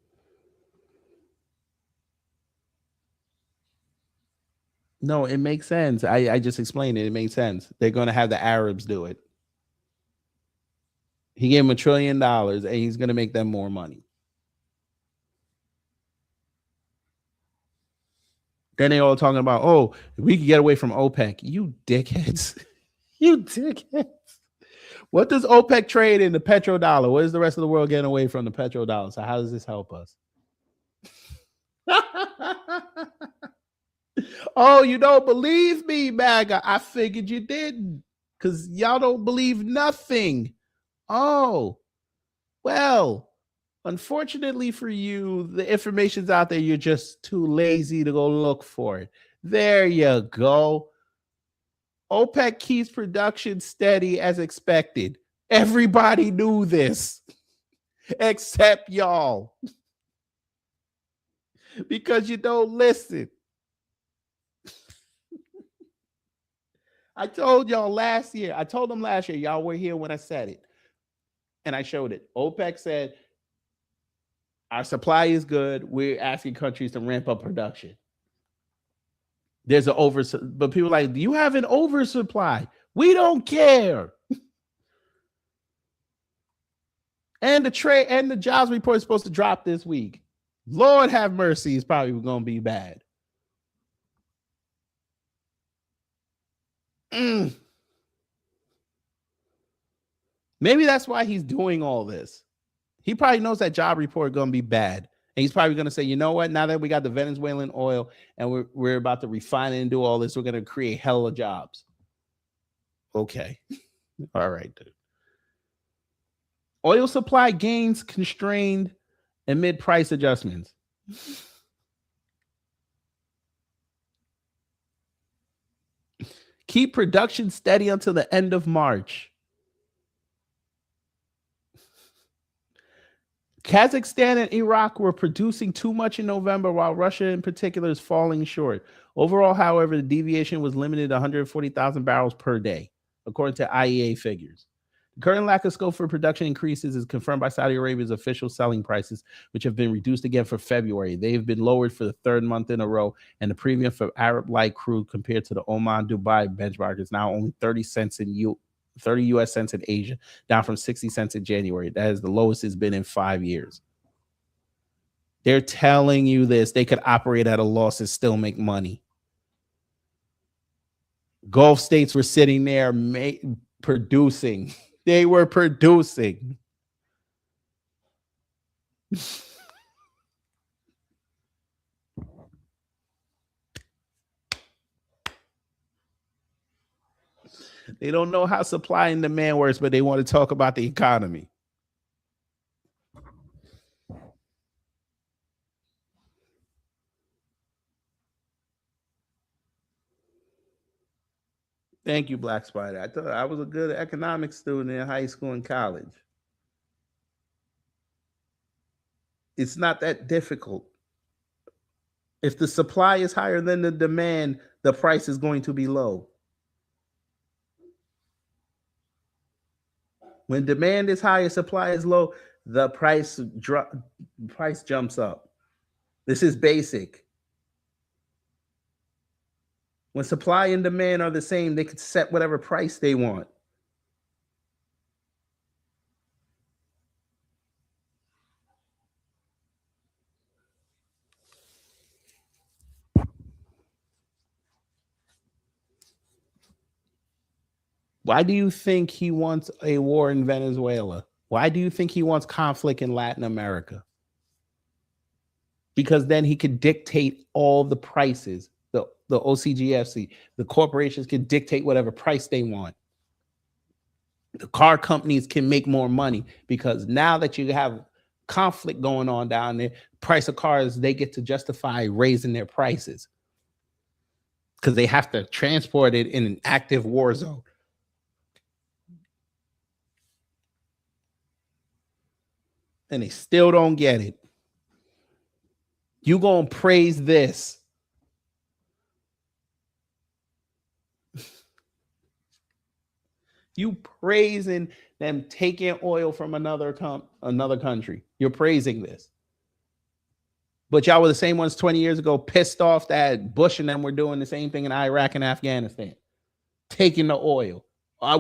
No, it makes sense. I just explained it. It makes sense. They're going to have the Arabs do it. He gave them $1 trillion and he's going to make them more money. Then they all talking about, oh, we can get away from OPEC. You dickheads. You dickheads. What does OPEC trade in the petrodollar? What is the rest of the world getting away from the petrodollar? So how does this help us? Oh, you don't believe me, MAGA? I figured you didn't, because y'all don't believe nothing. Oh, well, unfortunately for you, the information's out there. You're just too lazy to go look for it. There you go. OPEC keeps production steady as expected. Everybody knew this, except y'all, because you don't listen. I told y'all last year. I told them last year. Y'all were here when I said it. And I showed it. OPEC said, our supply is good. We're asking countries to ramp up production. There's an but people are like, do you have an oversupply? We don't care. And the trade and the jobs report is supposed to drop this week. Lord have mercy, is probably going to be bad. Maybe that's why he's doing all this. He probably knows that job report is going to be bad. And he's probably going to say, you know what? Now that we got the Venezuelan oil and we're about to refine it and do all this, we're going to create hella jobs. Okay. All right, dude. Oil supply gains constrained amid price adjustments. Keep production steady until the end of March. Kazakhstan and Iraq were producing too much in November, while Russia in particular is falling short. Overall, however, the deviation was limited to 140,000 barrels per day, according to IEA figures. Current lack of scope for production increases is confirmed by Saudi Arabia's official selling prices, which have been reduced again for February. They've been lowered for the third month in a row, and the premium for Arab light crude compared to the Oman-Dubai benchmark is now only 30 US cents in Asia, down from 60 cents in January. That is the lowest it's been in 5 years. They're telling you this. They could operate at a loss and still make money. Gulf states were sitting there producing. They were producing. They don't know how supply and demand works, but they want to talk about the economy. Thank you, Black Spider. I thought I was a good economics student in high school and college. It's not that difficult. If the supply is higher than the demand, the price is going to be low. When demand is higher, supply is low, the price jumps up. This is basic. When supply and demand are the same, they could set whatever price they want. Why do you think he wants a war in Venezuela? Why do you think he wants conflict in Latin America? Because then he could dictate all the prices. The OCGFC, the corporations can dictate whatever price they want. The car companies can make more money because now that you have conflict going on down there, price of cars, they get to justify raising their prices because they have to transport it in an active war zone. And they still don't get it. You gonna praise this. You praising them taking oil from another country. You're praising this. But y'all were the same ones 20 years ago pissed off that Bush and them were doing the same thing in Iraq and Afghanistan. Taking the oil.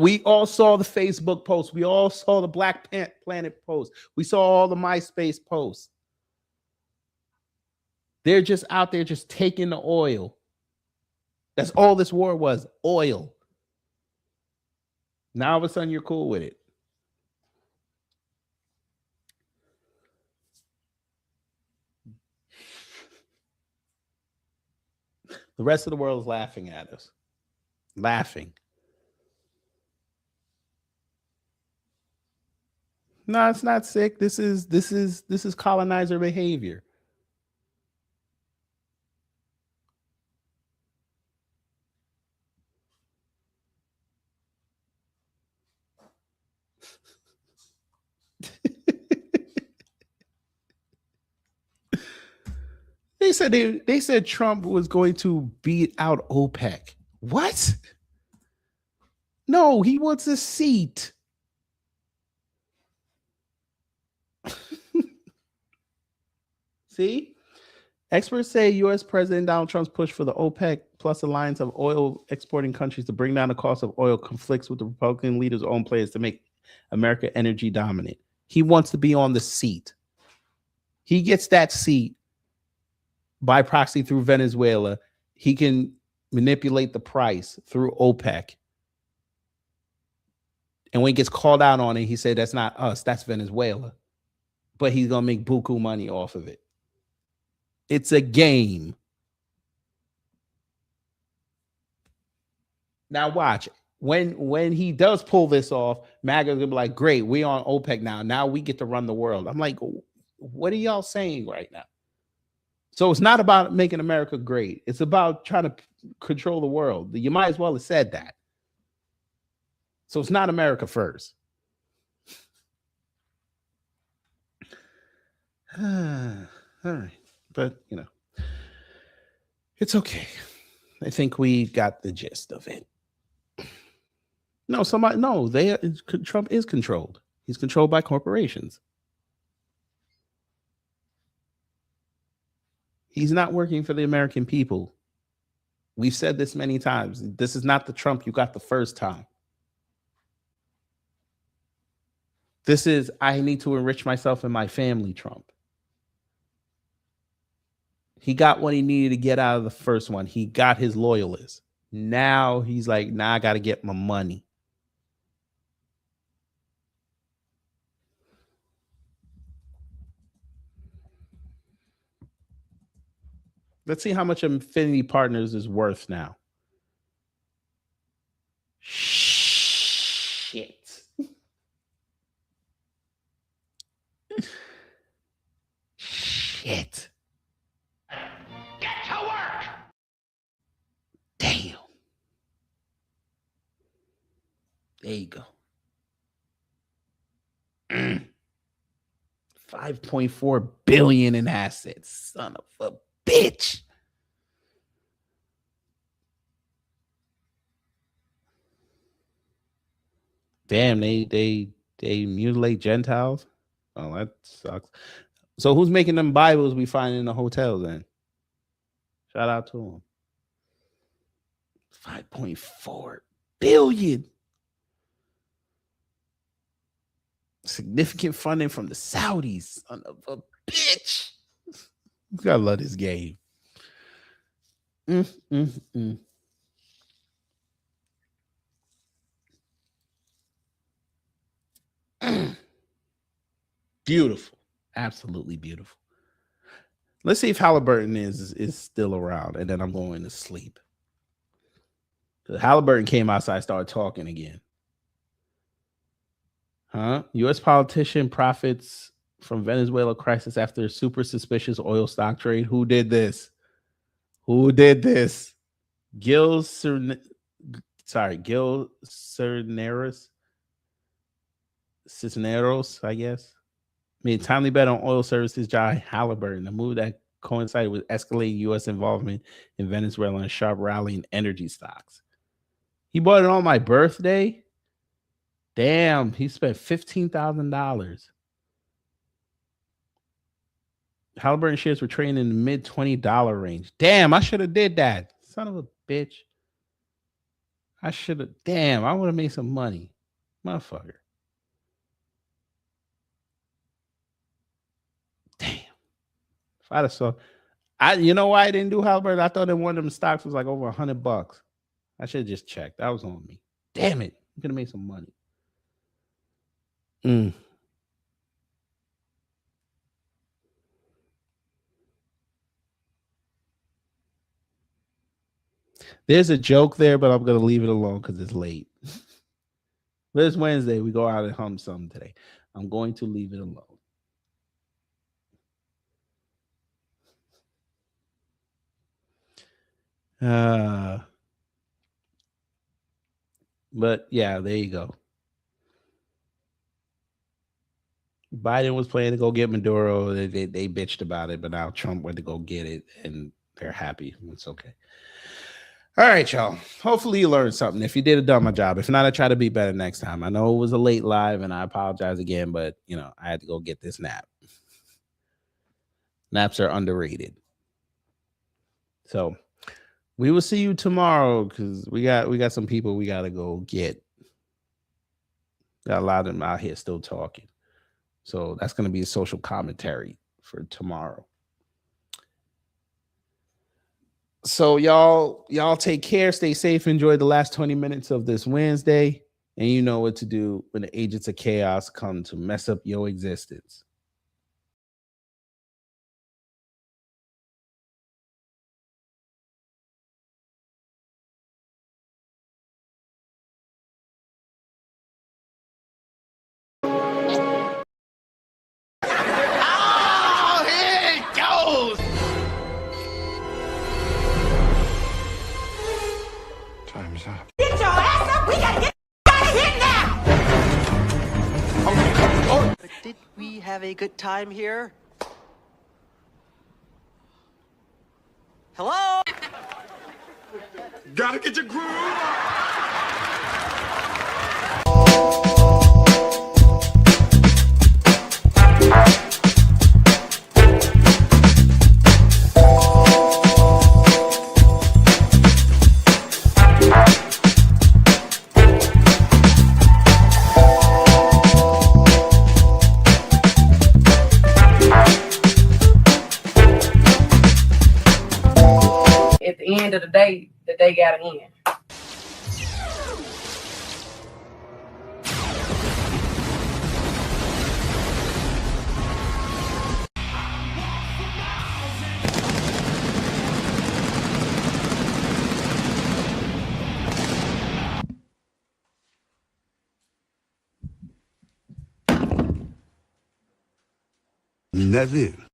We all saw the Facebook posts. We all saw the Black Planet posts. We saw all the MySpace posts. They're just out there just taking the oil. That's all this war was, oil. Now all of a sudden you're cool with it. The rest of the world is laughing at us. Laughing. No, it's not sick. This is colonizer behavior. They said Trump was going to beat out OPEC. What? No, he wants a seat. See? Experts say U.S. President Donald Trump's push for the OPEC plus alliance of oil exporting countries to bring down the cost of oil conflicts with the Republican leaders' own plans to make America energy dominant. He wants to be on the seat. He gets that seat by proxy through Venezuela. He can manipulate the price through OPEC. And when he gets called out on it, he said, that's not us, that's Venezuela. But he's going to make buku money off of it. It's a game. Now watch. When he does pull this off, MAGA's going to be like, great, we're on OPEC now. Now we get to run the world. I'm like, what are y'all saying right now? So it's not about making America great. It's about trying to control the world. You might as well have said that. So it's not America first. All right. But, you know, it's okay. I think we got the gist of it. No, Trump is controlled. He's controlled by corporations. He's not working for the American people. We've said this many times. This is not the Trump you got the first time. This is, I need to enrich myself and my family Trump. He got what he needed to get out of the first one. He got his loyalists. Now he's like, nah, I got to get my money. Let's see how much Infinity Partners is worth now. Shit. Shit. Get to work! Damn. There you go. 5.4 billion in assets. Son of a bitch. Damn, they mutilate Gentiles. Oh, that sucks. So who's making them Bibles we find in the hotel then? Shout out to them. 5.4 billion. Significant funding from the Saudis. Son of a bitch. You gotta love this game. Beautiful. Absolutely beautiful. Let's see if Halliburton is still around, and then I'm going to sleep. Halliburton came outside, started talking again. U.S. politician profits from Venezuela crisis after super suspicious oil stock trade. Who did this? Gil Cisneros, I guess. Made timely bet on oil services giant Halliburton, a move that coincided with escalating U.S. involvement in Venezuela and a sharp rally in energy stocks. He bought it on my birthday. Damn, he spent $15,000. Halliburton shares were trading in the mid $20 range. Damn, I should have did that. Son of a bitch. I would have made some money. Motherfucker. Damn. If I'd have saw, you know why I didn't do Halliburton? I thought that one of them stocks was like over $100. I should have just checked. That was on me. Damn it. I'm gonna make some money. There's a joke there, but I'm gonna leave it alone because it's late. But it's Wednesday. We go out and hum something today. I'm going to leave it alone. But yeah, there you go. Biden was planning to go get Maduro. They bitched about it, but now Trump went to go get it, and they're happy. It's okay. All right, y'all. Hopefully you learned something. If you did, I done my job. If not, I try to be better next time. I know it was a late live, and I apologize again, but I had to go get this nap. Naps are underrated. So we will see you tomorrow because we got some people we gotta go get. Got a lot of them out here still talking. So that's gonna be a social commentary for tomorrow. So y'all take care, stay safe, enjoy the last 20 minutes of this Wednesday, and you know what to do when the agents of chaos come to mess up your existence. Oh, here it goes! Time's up. Get your ass up! We gotta get out of here now! But did we have a good time here? Hello? Gotta get your groove on! they got in. And that's it.